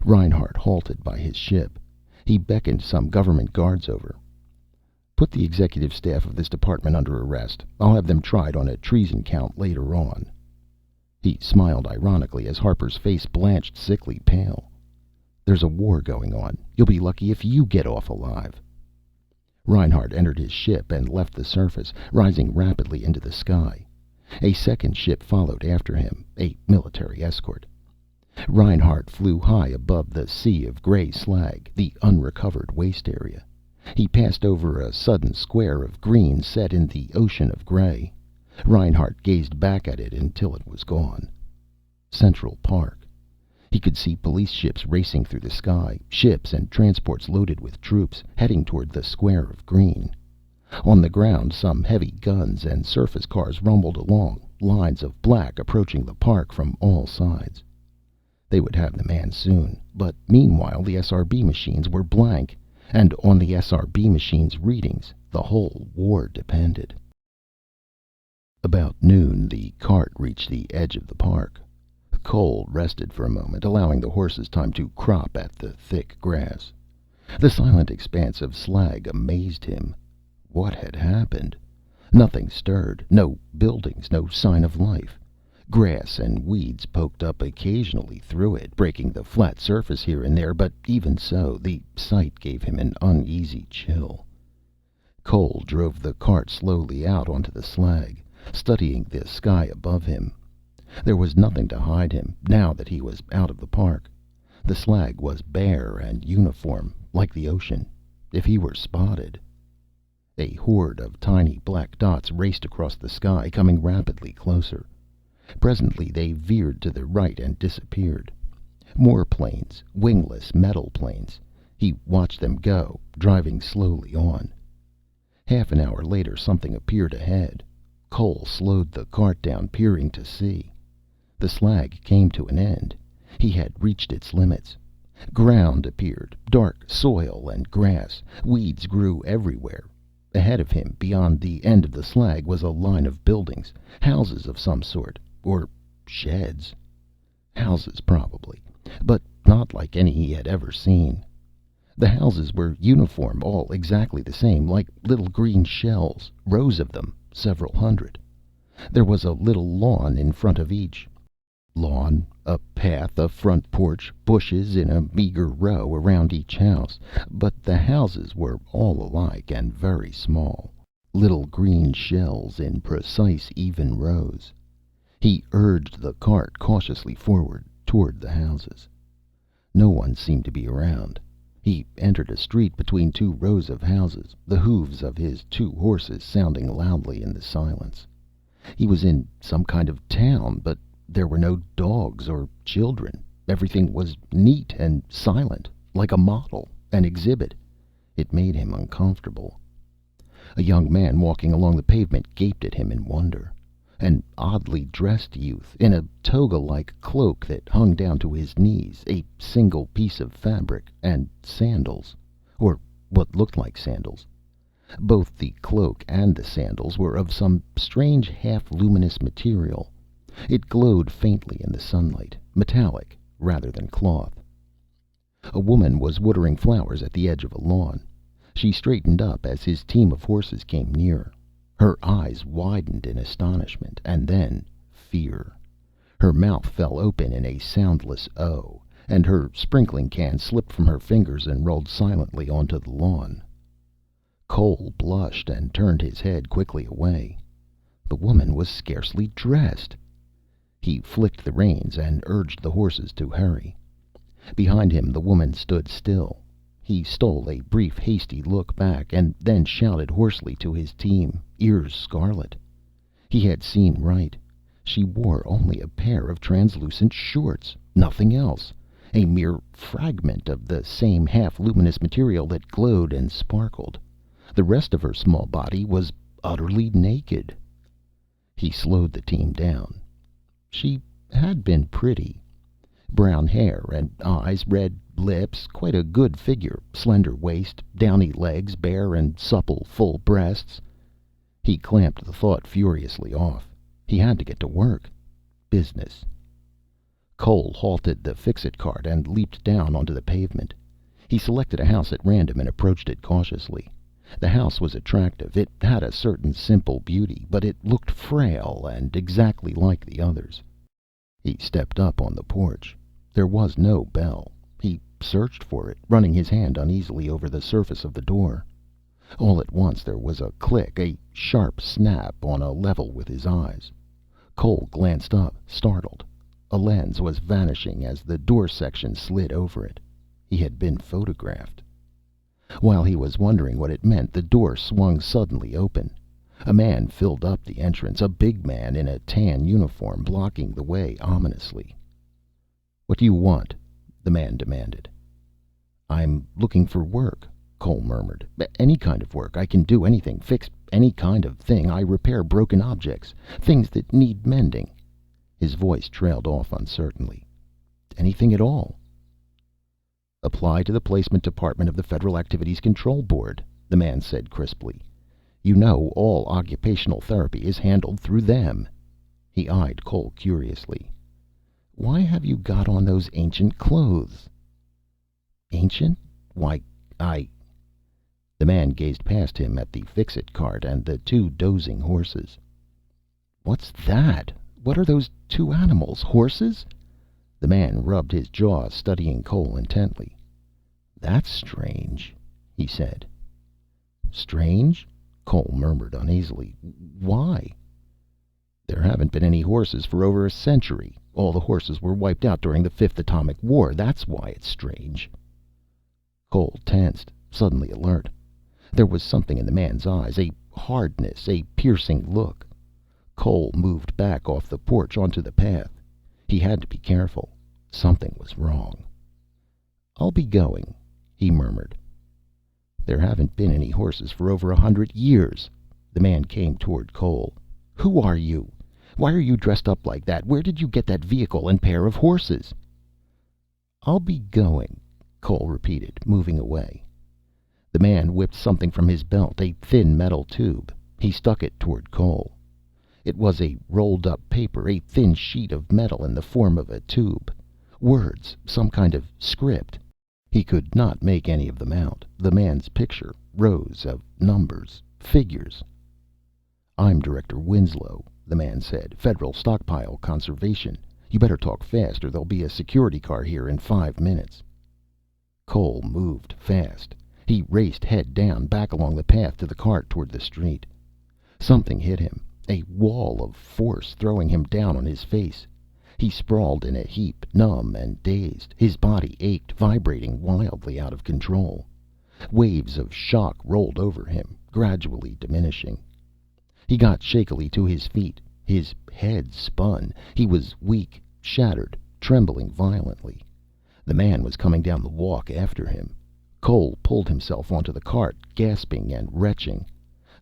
Speaker 1: Reinhardt halted by his ship. He beckoned some government guards over. Put the executive staff of this department under arrest. I'll have them tried on a treason count later on. He smiled ironically as Harper's face blanched sickly pale. There's a war going on. You'll be lucky if you get off alive. Reinhardt entered his ship and left the surface, rising rapidly into the sky. A second ship followed after him, a military escort. Reinhardt flew high above the sea of gray slag, the unrecovered waste area. He passed over a sudden square of green set in the ocean of gray. Reinhardt gazed back at it until it was gone. Central Park. He could see police ships racing through the sky, ships and transports loaded with troops, heading toward the square of green. On the ground, some heavy guns and surface cars rumbled along, lines of black approaching the park from all sides. They would have the man soon, but meanwhile the SRB machines were blank, and on the SRB machines' readings, the whole war depended. About noon, the cart reached the edge of the park. Cole rested for a moment, allowing the horses time to crop at the thick grass. The silent expanse of slag amazed him. What had happened? Nothing stirred. No buildings, no sign of life. Grass and weeds poked up occasionally through it, breaking the flat surface here and there, but even so, the sight gave him an uneasy chill. Cole drove the cart slowly out onto the slag, studying the sky above him. There was nothing to hide him, now that he was out of the park. The slag was bare and uniform, like the ocean. If he were spotted... A horde of tiny black dots raced across the sky, coming rapidly closer. Presently they veered to the right and disappeared. More planes, wingless metal planes. He watched them go, driving slowly on. Half an hour later something appeared ahead. Cole slowed the cart down, peering to see. The slag came to an end. He had reached its limits. Ground appeared, dark soil and grass. Weeds grew everywhere. Ahead of him, beyond the end of the slag, was a line of buildings, houses of some sort, or sheds. Houses, probably, but not like any he had ever seen. The houses were uniform, all exactly the same, like little green shells, rows of them, several hundred. There was a little lawn in front of each. Lawn, a path, a front porch, bushes in a meager row around each house, but the houses were all alike and very small. little green shells in precise, even rows. He urged the cart cautiously forward, toward the houses. No one seemed to be around. He entered a street between two rows of houses, the hooves of his two horses sounding loudly in the silence. He was in some kind of town, but there were no dogs or children. Everything was neat and silent, like a model, an exhibit. It made him uncomfortable. A young man walking along the pavement gaped at him in wonder. An oddly dressed youth, in a toga-like cloak that hung down to his knees, a single piece of fabric, and sandals. Or what looked like sandals. Both the cloak and the sandals were of some strange half-luminous material. It glowed faintly in the sunlight, metallic rather than cloth. A woman was watering flowers at the edge of a lawn. She straightened up as his team of horses came near. Her eyes widened in astonishment, and then fear. Her mouth fell open in a soundless O, and her sprinkling can slipped from her fingers and rolled silently onto the lawn. Cole blushed and turned his head quickly away. The woman was scarcely dressed. He flicked the reins and urged the horses to hurry. Behind him the woman stood still. He stole a brief, hasty look back, and then shouted hoarsely to his team, ears scarlet. He had seen right. She wore only a pair of translucent shorts, nothing else. A mere fragment of the same half-luminous material that glowed and sparkled. The rest of her small body was utterly naked. He slowed the team down. She had been pretty. Brown hair and eyes, red lips, quite a good figure, slender waist, downy legs, bare and supple, full breasts. He clamped the thought furiously off. He had to get to work. Business. Cole halted the Fix-It cart and leaped down onto the pavement. He selected a house at random and approached it cautiously. The house was attractive. It had a certain simple beauty, but it looked frail and exactly like the others. He stepped up on the porch. There was no bell. He searched for it, running his hand uneasily over the surface of the door. All at once there was a click, a sharp snap on a level with his eyes. Cole glanced up, startled. A lens was vanishing as the door section slid over it. He had been photographed. While he was wondering what it meant, the door swung suddenly open. A man filled up the entrance, a big man in a tan uniform, blocking the way ominously. "What do you want?" the man demanded. "I'm looking for work," Cole murmured. "Any kind of work. I can do anything, fix any kind of thing. I repair broken objects, things that need mending." His voice trailed off uncertainly. "Anything at all." "Apply to the Placement Department of the Federal Activities Control Board," the man said crisply. "You know all occupational therapy is handled through them." He eyed Cole curiously. "Why have you got on those ancient clothes?" "Ancient? Why, I—" The man gazed past him at the Fix-It cart and the two dozing horses. "What's that? What are those two animals? Horses?" The man rubbed his jaw, studying Cole intently. "That's strange," he said. "Strange?" Cole murmured uneasily. "Why?" "There haven't been any horses for over a century. All the horses were wiped out during the Fifth Atomic War. That's why it's strange." Cole tensed, suddenly alert. There was something in the man's eyes, a hardness, a piercing look. Cole moved back off the porch onto the path. He had to be careful. Something was wrong. "I'll be going," he murmured. "There haven't been any horses for over 100 years." The man came toward Cole. "Who are you? Why are you dressed up like that? Where did you get that vehicle and pair of horses?" "I'll be going," Cole repeated, moving away. The man whipped something from his belt, a thin metal tube. He stuck it toward Cole. It was a rolled up paper, a thin sheet of metal in the form of a tube. Words, some kind of script. He could not make any of them out. The man's picture, rows of numbers, figures. "I'm Director Winslow," the man said. "Federal Stockpile Conservation. You better talk fast or there'll be a security car here in 5 minutes." Cole moved fast. He raced head down, back along the path to the cart toward the street. Something hit him, a wall of force throwing him down on his face. He sprawled in a heap, numb and dazed. His body ached, vibrating wildly out of control. Waves of shock rolled over him, gradually diminishing. He got shakily to his feet. His head spun. He was weak, shattered, trembling violently. The man was coming down the walk after him. Cole pulled himself onto the cart, gasping and retching.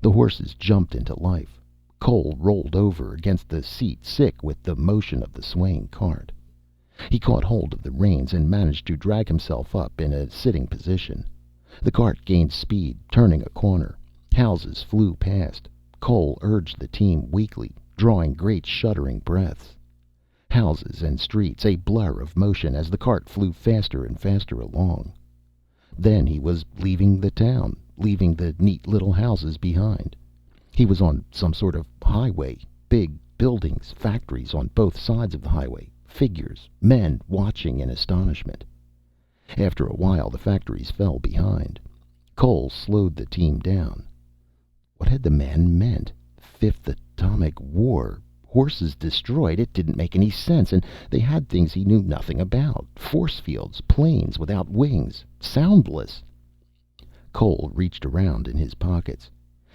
Speaker 1: The horses jumped into life. Cole rolled over against the seat, sick with the motion of the swaying cart. He caught hold of the reins and managed to drag himself up in a sitting position. The cart gained speed, turning a corner. Houses flew past. Cole urged the team weakly, drawing great shuddering breaths. Houses and streets, a blur of motion as the cart flew faster and faster along. Then he was leaving the town, leaving the neat little houses behind. He was on some sort of highway, big buildings, factories on both sides of the highway, figures, men watching in astonishment. After a while, the factories fell behind. Cole slowed the team down. What had the man meant? Fifth atomic war. Horses destroyed. It didn't make any sense. And they had things he knew nothing about. Force fields, planes without wings, soundless. Cole reached around in his pockets.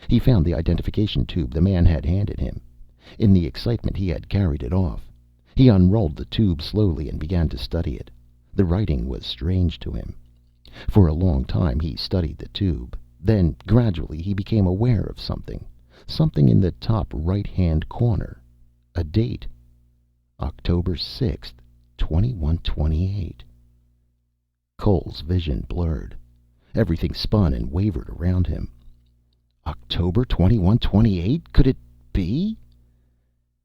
Speaker 1: He found the identification tube the man had handed him. In the excitement, he had carried it off. He unrolled the tube slowly and began to study it. The writing was strange to him. For a long time he studied the tube. Then, gradually, he became aware of something. Something in the top right-hand corner. A date. October 6th, 2128. Cole's vision blurred. Everything spun and wavered around him. October 2128? Could it be?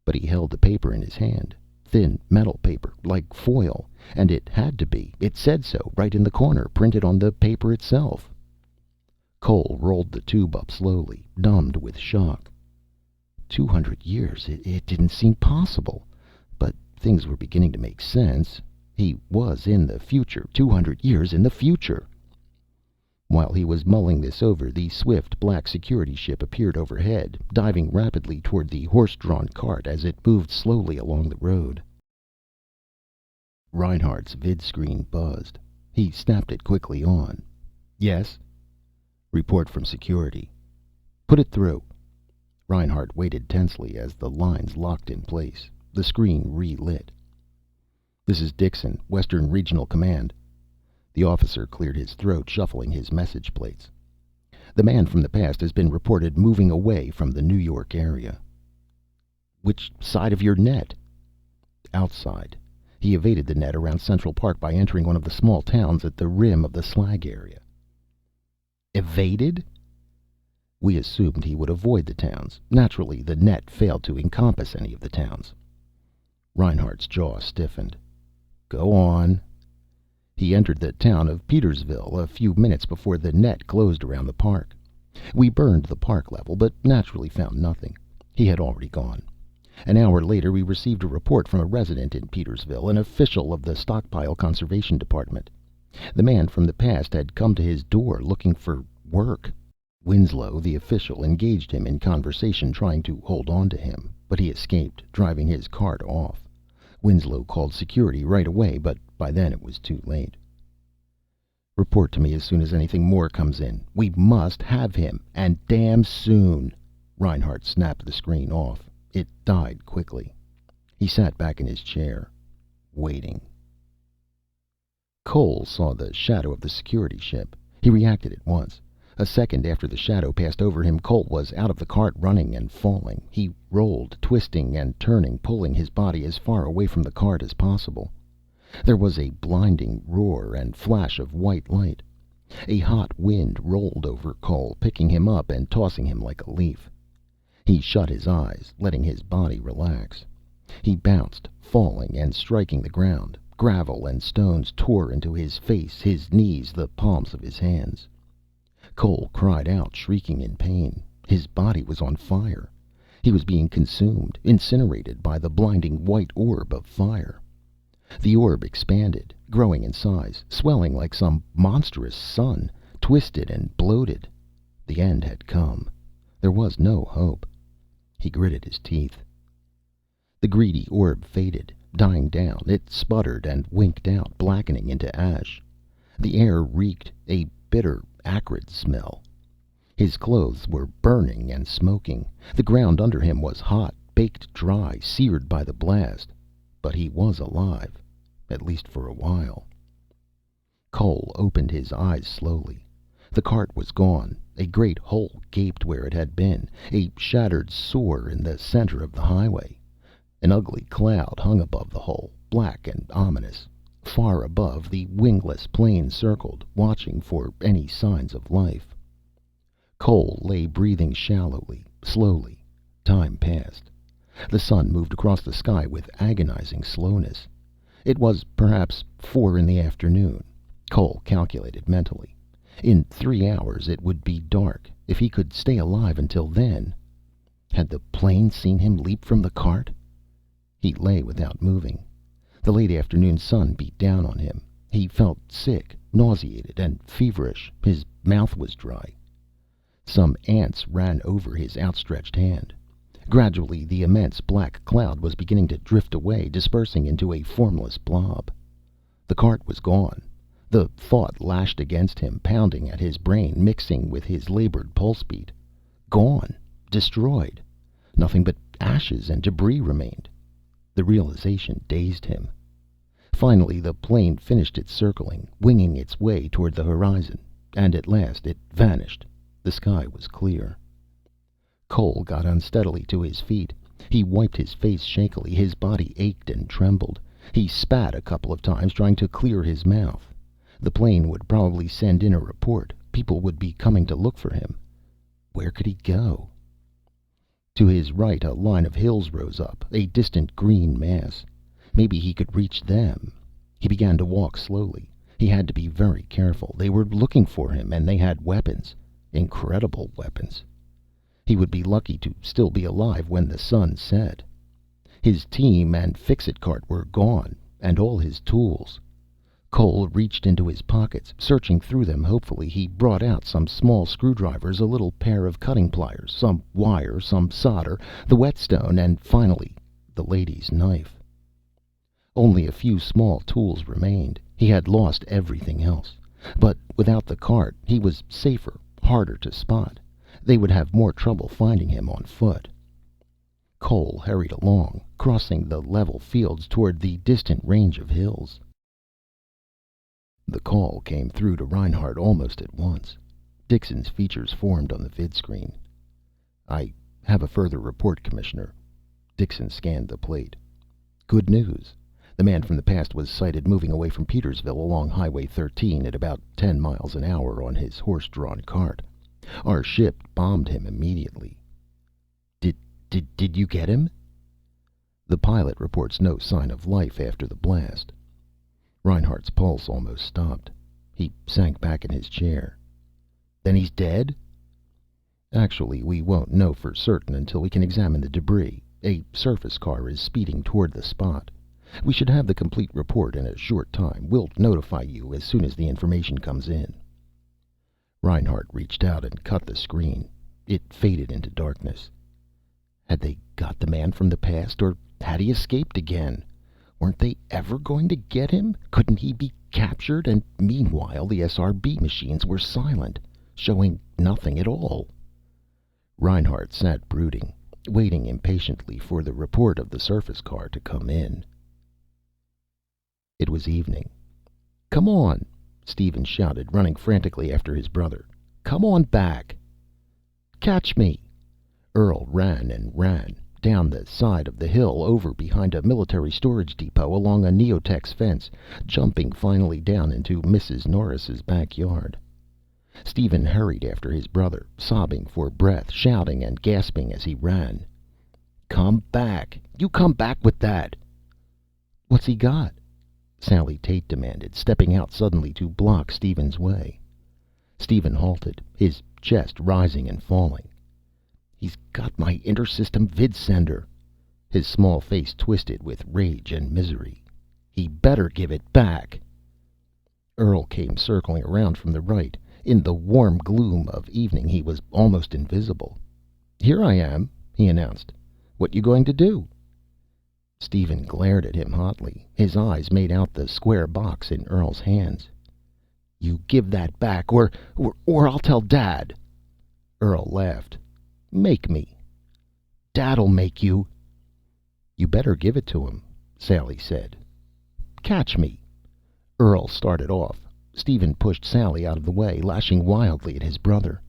Speaker 1: But he held the paper in his hand. Thin metal paper, like foil. And it had to be. It said so, right in the corner, printed on the paper itself. Cole rolled the tube up slowly, numbed with shock. 200 years. It didn't seem possible. But things were beginning to make sense. He was in the future, 200 years in the future. While he was mulling this over, the swift black security ship appeared overhead, diving rapidly toward the horse-drawn cart as it moved slowly along the road. Reinhardt's vid screen buzzed. He snapped it quickly on. Yes? Report from security. Put it through. Reinhardt waited tensely as the lines locked in place. The screen relit. This is Dixon, Western Regional Command. The officer cleared his throat, shuffling his message plates. The man from the past has been reported moving away from the New York area. Which side of your net? Outside. He evaded the net around Central Park by entering one of the small towns at the rim of the slag area. Evaded? We assumed he would avoid the towns. Naturally, the net failed to encompass any of the towns. Reinhardt's jaw stiffened. Go on. He entered the town of Petersville a few minutes before the net closed around the park. We burned the park level, but naturally found nothing. He had already gone. An hour later, we received a report from a resident in Petersville, an official of the Stockpile Conservation Department. The man from the past had come to his door looking for work. Winslow, the official, engaged him in conversation, trying to hold on to him, but he escaped, driving his cart off. Winslow called security right away, but by then it was too late. Report to me as soon as anything more comes in. We must have him, and damn soon. Reinhardt snapped the screen off. It died quickly. He sat back in his chair, waiting. Cole saw the shadow of the security ship. He reacted at once. A second after the shadow passed over him, Cole was out of the cart, running and falling. He rolled, twisting and turning, pulling his body as far away from the cart as possible. There was a blinding roar and flash of white light. A hot wind rolled over Cole, picking him up and tossing him like a leaf. He shut his eyes, letting his body relax. He bounced, falling and striking the ground. Gravel and stones tore into his face, his knees, the palms of his hands. Cole cried out, shrieking in pain. His body was on fire. He was being consumed, incinerated by the blinding white orb of fire. The orb expanded, growing in size, swelling like some monstrous sun, twisted and bloated. The end had come. There was no hope. He gritted his teeth. The greedy orb faded, dying down. It sputtered and winked out, blackening into ash. The air reeked, a bitter, acrid smell. His clothes were burning and smoking. The ground under him was hot, baked dry, seared by the blast. But he was alive, at least for a while. Cole opened his eyes slowly. The cart was gone. A great hole gaped where it had been, a shattered sore in the center of the highway. An ugly cloud hung above the hole, black and ominous. Far above, the wingless plane circled, watching for any signs of life. Cole lay breathing shallowly, slowly. Time passed. The sun moved across the sky with agonizing slowness. It was perhaps 4 in the afternoon. Cole calculated mentally. In 3 hours it would be dark. If he could stay alive until then. Had the plane seen him leap from the cart? He lay without moving. The late afternoon sun beat down on him. He felt sick, nauseated, and feverish. His mouth was dry. Some ants ran over his outstretched hand. Gradually, the immense black cloud was beginning to drift away, dispersing into a formless blob. The cart was gone. The thought lashed against him, pounding at his brain, mixing with his labored pulse beat. Gone. Destroyed. Nothing but ashes and debris remained. The realization dazed him. Finally, the plane finished its circling, winging its way toward the horizon, and at last it vanished. The sky was clear. Cole got unsteadily to his feet. He wiped his face shakily. His body ached and trembled. He spat a couple of times, trying to clear his mouth. The plane would probably send in a report. People would be coming to look for him. Where could he go? To his right, a line of hills rose up, a distant green mass. Maybe he could reach them. He began to walk slowly. He had to be very careful. They were looking for him, and they had weapons. Incredible weapons. He would be lucky to still be alive when the sun set. His team and fix-it cart were gone, and all his tools. Cole reached into his pockets. Searching through them hopefully, he brought out some small screwdrivers, a little pair of cutting pliers, some wire, some solder, the whetstone, and finally the lady's knife. Only a few small tools remained. He had lost everything else. But without the cart, he was safer, harder to spot. They would have more trouble finding him on foot. Cole hurried along, crossing the level fields toward the distant range of hills. The call came through to Reinhardt almost at once. Dixon's features formed on the vidscreen. "I have a further report, Commissioner." Dixon scanned the plate. "Good news. The man from the past was sighted moving away from Petersville along Highway 13 at about 10 miles an hour on his horse-drawn cart. Our ship bombed him immediately." Did you get him?" "The pilot reports no sign of life after the blast." Reinhardt's pulse almost stopped. He sank back in his chair. "Then he's dead?" "Actually, we won't know for certain until we can examine the debris. A surface car is speeding toward the spot. We should have the complete report in a short time. We'll notify you as soon as the information comes in." Reinhardt reached out and cut the screen. It faded into darkness. Had they got the man from the past, or had he escaped again? Weren't they ever going to get him? Couldn't he be captured? And meanwhile, the SRB machines were silent, showing nothing at all. Reinhardt sat brooding, waiting impatiently for the report of the surface car to come in. It was evening. "Come on," Steven shouted, running frantically after his brother. "Come on back." "Catch me." Earl ran and ran, down the side of the hill, over behind a military storage depot, along a Neotex fence, jumping finally down into Mrs. Norris's backyard. Steven hurried after his brother, sobbing for breath, shouting and gasping as he ran. "Come back! You come back with that!" "What's he got?" Sally Tate demanded, stepping out suddenly to block Steven's way. Steven halted, his chest rising and falling. "He's got my intersystem vidsender." His small face twisted with rage and misery. "He better give it back." Earl came circling around from the right. In the warm gloom of evening he was almost invisible. "Here I am." he announced. "What you going to do?" Steven glared at him hotly. His eyes made out the square box in Earl's hands. "You give that back, or I'll tell Dad." Earl laughed. "Make me." "Dad'll make you." "You better give it to him," Sally said. "Catch me." Earl started off. Steven pushed Sally out of the way, lashing wildly at his brother.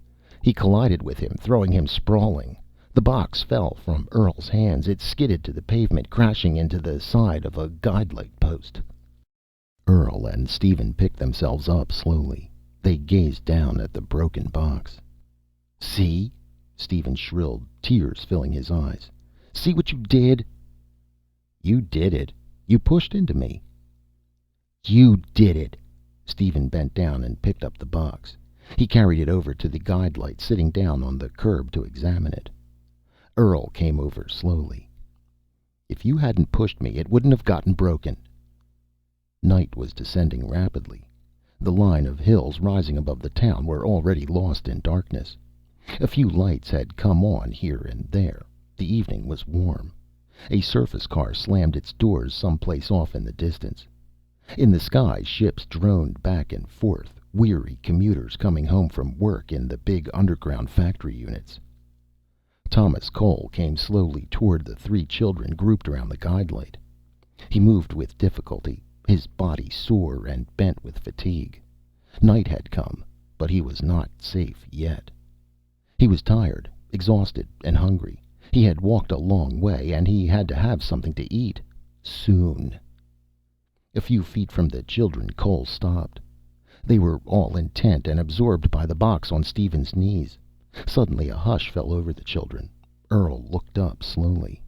Speaker 1: He collided with him, throwing him sprawling. The box fell from Earl's hands. It skidded to the pavement, crashing into the side of a guide light post. Earl and Steven picked themselves up slowly. They gazed down at the broken box. "See?" Steven shrilled, tears filling his eyes. "See what you did?" "You did it. You pushed into me." "You did it." Steven bent down and picked up the box. He carried it over to the guide light, sitting down on the curb to examine it. Earl came over slowly. "If you hadn't pushed me, it wouldn't have gotten broken." Night was descending rapidly. The line of hills rising above the town were already lost in darkness. A few lights had come on here and there. The evening was warm. A surface car slammed its doors someplace off in the distance. In the sky, ships droned back and forth, weary commuters coming home from work in the big underground factory units. Thomas Cole came slowly toward the three children grouped around the guide light. He moved with difficulty, his body sore and bent with fatigue. Night had come, but he was not safe yet. He was tired, exhausted, and hungry. He had walked a long way, and he had to have something to eat. Soon. A few feet from the children, Cole stopped. They were all intent and absorbed by the box on Steven's knees. Suddenly a hush fell over the children. Earl looked up slowly.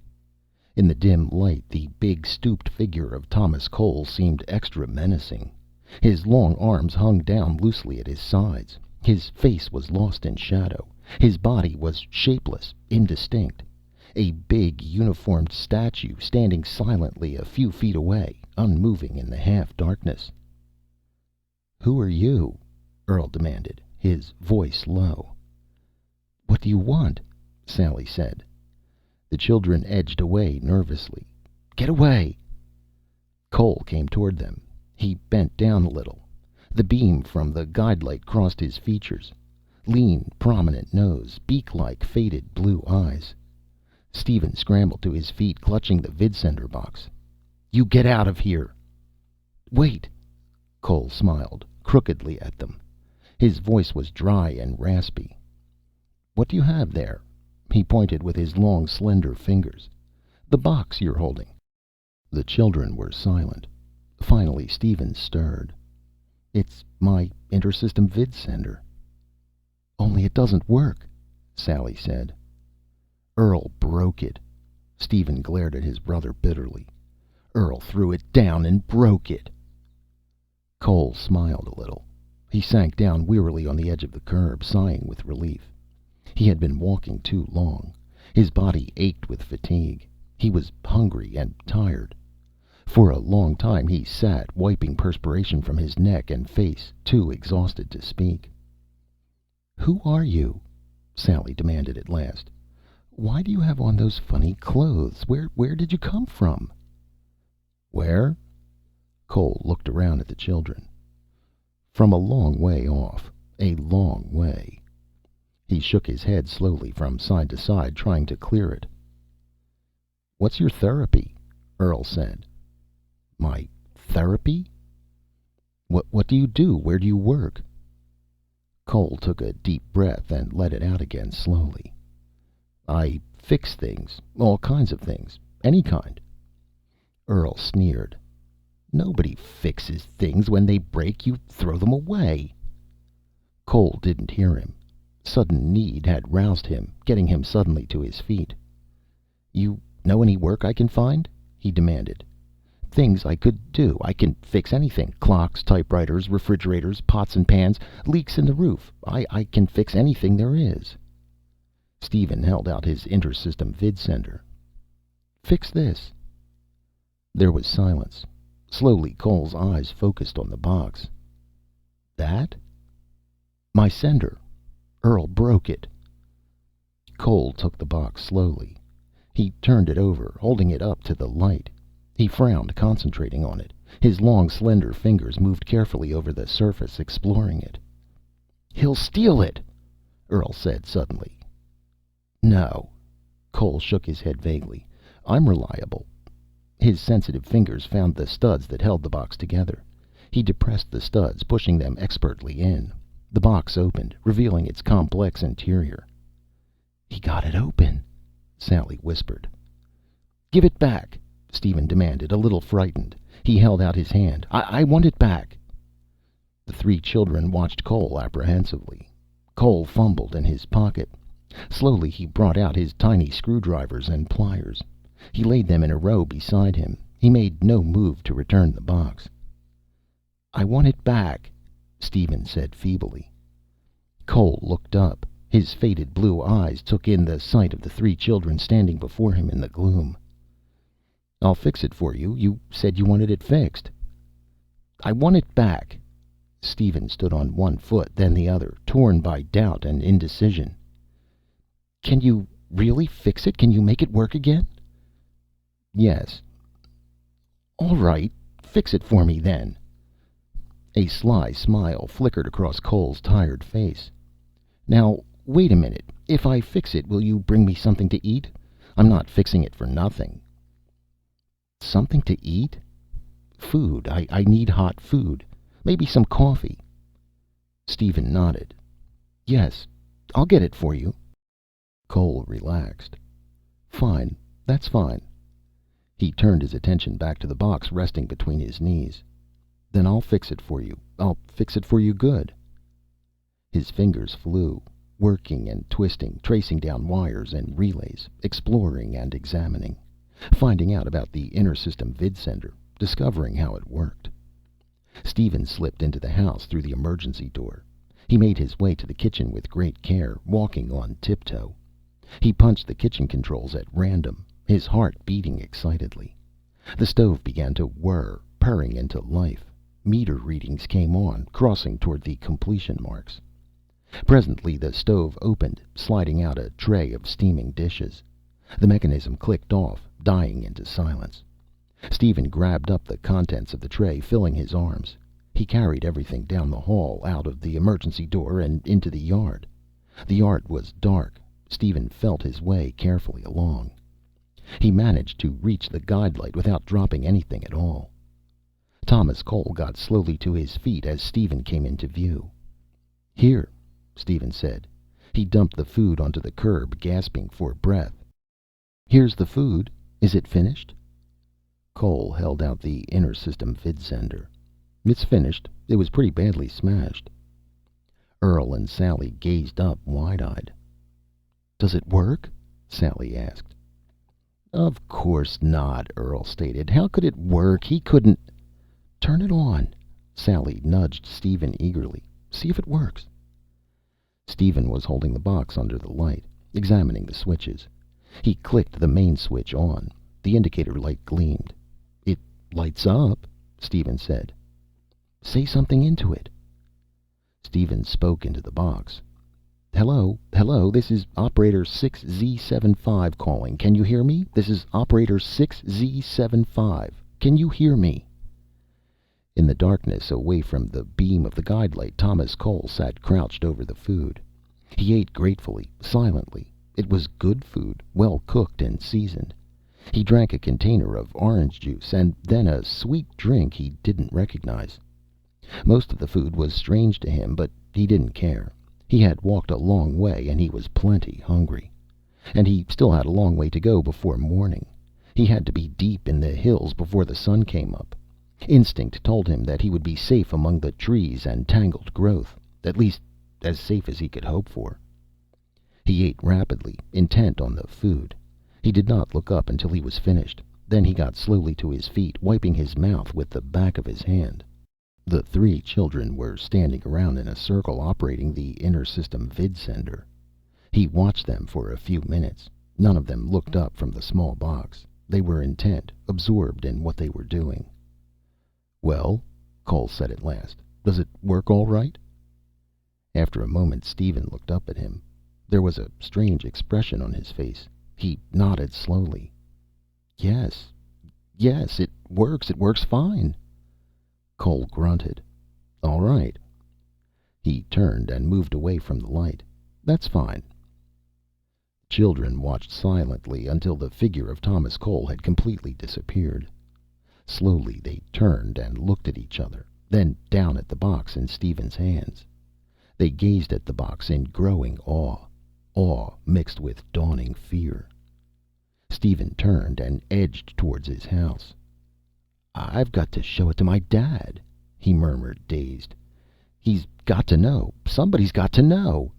Speaker 1: In the dim light, the big, stooped figure of Thomas Cole seemed extra menacing. His long arms hung down loosely at his sides. His face was lost in shadow. His body was shapeless, indistinct. A big, uniformed statue standing silently a few feet away, unmoving in the half-darkness. "Who are you?" Earl demanded, his voice low. "What do you want?" Sally said. The children edged away nervously. "Get away!" Cole came toward them. He bent down a little. The beam from the guide light crossed his features. Lean, prominent nose, beak-like, faded blue eyes. Steven scrambled to his feet, clutching the vidsender box. "You get out of here!" "Wait!" Cole smiled, crookedly at them. His voice was dry and raspy. "What do you have there?" He pointed with his long, slender fingers. "The box you're holding." The children were silent. Finally, Steven stirred. "It's my intersystem vidsender." "Only it doesn't work," Sally said. "Earl broke it." Steven glared at his brother bitterly. "Earl threw it down and broke it." Cole smiled a little. He sank down wearily on the edge of the curb, sighing with relief. He had been walking too long. His body ached with fatigue. He was hungry and tired. For a long time he sat, wiping perspiration from his neck and face, too exhausted to speak. "Who are you?" Sally demanded at last. "Why do you have on those funny clothes? Where did you come from?" "Where?" Cole looked around at the children. "From a long way off. A long way." He shook his head slowly from side to side, trying to clear it. "What's your therapy?" Earl said. "My therapy?" What do you do? Where do you work?" Cole took a deep breath and let it out again slowly. "I fix things. All kinds of things. Any kind." Earl sneered. "Nobody fixes things. When they break, you throw them away." Cole didn't hear him. Sudden need had roused him, getting him suddenly to his feet. "You know any work I can find?" he demanded. "Things I could do. I can fix anything. Clocks, typewriters, refrigerators, pots and pans, leaks in the roof. I can fix anything there is." Steven held out his intersystem vidsender. "Fix this." There was silence. Slowly, Cole's eyes focused on the box. "That?" "My sender. Earl broke it." Cole took the box slowly. He turned it over, holding it up to the light. He frowned, concentrating on it. His long, slender fingers moved carefully over the surface, exploring it. "He'll steal it," Earl said suddenly. "No." Cole shook his head vaguely. "I'm reliable." His sensitive fingers found the studs that held the box together. He depressed the studs, pushing them expertly in. The box opened, revealing its complex interior. "He got it open," Sally whispered. "Give it back," Steven demanded, a little frightened. He held out his hand. I want it back." The three children watched Cole apprehensively. Cole fumbled in his pocket. Slowly he brought out his tiny screwdrivers and pliers. He laid them in a row beside him. He made no move to return the box. "I want it back," Steven said feebly. Cole looked up. His faded blue eyes took in the sight of the three children standing before him in the gloom. "I'll fix it for you. You said you wanted it fixed." "I want it back." Steven stood on one foot, then the other, torn by doubt and indecision. "Can you really fix it? Can you make it work again?" "Yes." "All right. Fix it for me, then." A sly smile flickered across Cole's tired face. "Now, wait a minute. If I fix it, will you bring me something to eat? I'm not fixing it for nothing." "Something to eat?" "Food. I need hot food. Maybe some coffee." Steven nodded. "Yes, I'll get it for you." Cole relaxed. "Fine. That's fine." He turned his attention back to the box resting between his knees. "Then I'll fix it for you. I'll fix it for you good." His fingers flew, working and twisting, tracing down wires and relays, exploring and examining, finding out about the inter-system vidsender, discovering how it worked. Steven slipped into the house through the emergency door. He made his way to the kitchen with great care, walking on tiptoe. He punched the kitchen controls at random, his heart beating excitedly. The stove began to whir, purring into life. Meter readings came on, crossing toward the completion marks. Presently the stove opened, sliding out a tray of steaming dishes. The mechanism clicked off, dying into silence. Steven grabbed up the contents of the tray, filling his arms. He carried everything down the hall, out of the emergency door, and into the yard. The yard was dark. Steven felt his way carefully along. He managed to reach the guide light without dropping anything at all. Thomas Cole got slowly to his feet as Steven came into view. "Here," Steven said. He dumped the food onto the curb, gasping for breath. "Here's the food. Is it finished?" Cole held out the inter-system vidsender. "It's finished. It was pretty badly smashed." Earl and Sally gazed up, wide-eyed. "Does it work?" Sally asked. "Of course not," Earl stated. "How could it work? He couldn't—" "Turn it on." Sally nudged Steven eagerly. "See if it works." Steven was holding the box under the light, examining the switches. He clicked the main switch on. The indicator light gleamed. "It lights up," Steven said. "Say something into it." Steven spoke into the box. "Hello, hello, this is operator 6Z75 calling. Can you hear me? This is operator 6Z75. Can you hear me?" In the darkness, away from the beam of the guide light, Thomas Cole sat crouched over the food. He ate gratefully, silently. It was good food, well cooked and seasoned. He drank a container of orange juice, and then a sweet drink he didn't recognize. Most of the food was strange to him, but he didn't care. He had walked a long way, and he was plenty hungry. And he still had a long way to go before morning. He had to be deep in the hills before the sun came up. Instinct told him that he would be safe among the trees and tangled growth, at least as safe as he could hope for. He ate rapidly, intent on the food. He did not look up until he was finished. Then he got slowly to his feet, wiping his mouth with the back of his hand. The three children were standing around in a circle, operating the inter-system vidsender. He watched them for a few minutes. None of them looked up from the small box. They were intent, absorbed in what they were doing. "Well," Cole said at last, "does it work all right?" After a moment, Steven looked up at him. There was a strange expression on his face. He nodded slowly. "Yes. Yes, it works. It works fine." Cole grunted. "All right." He turned and moved away from the light. "That's fine." Children watched silently until the figure of Thomas Cole had completely disappeared. Slowly they turned and looked at each other, then down at the box in Steven's hands. They gazed at the box in growing awe, awe mixed with dawning fear. Steven turned and edged towards his house. "I've got to show it to my dad," he murmured, dazed. "He's got to know. Somebody's got to know."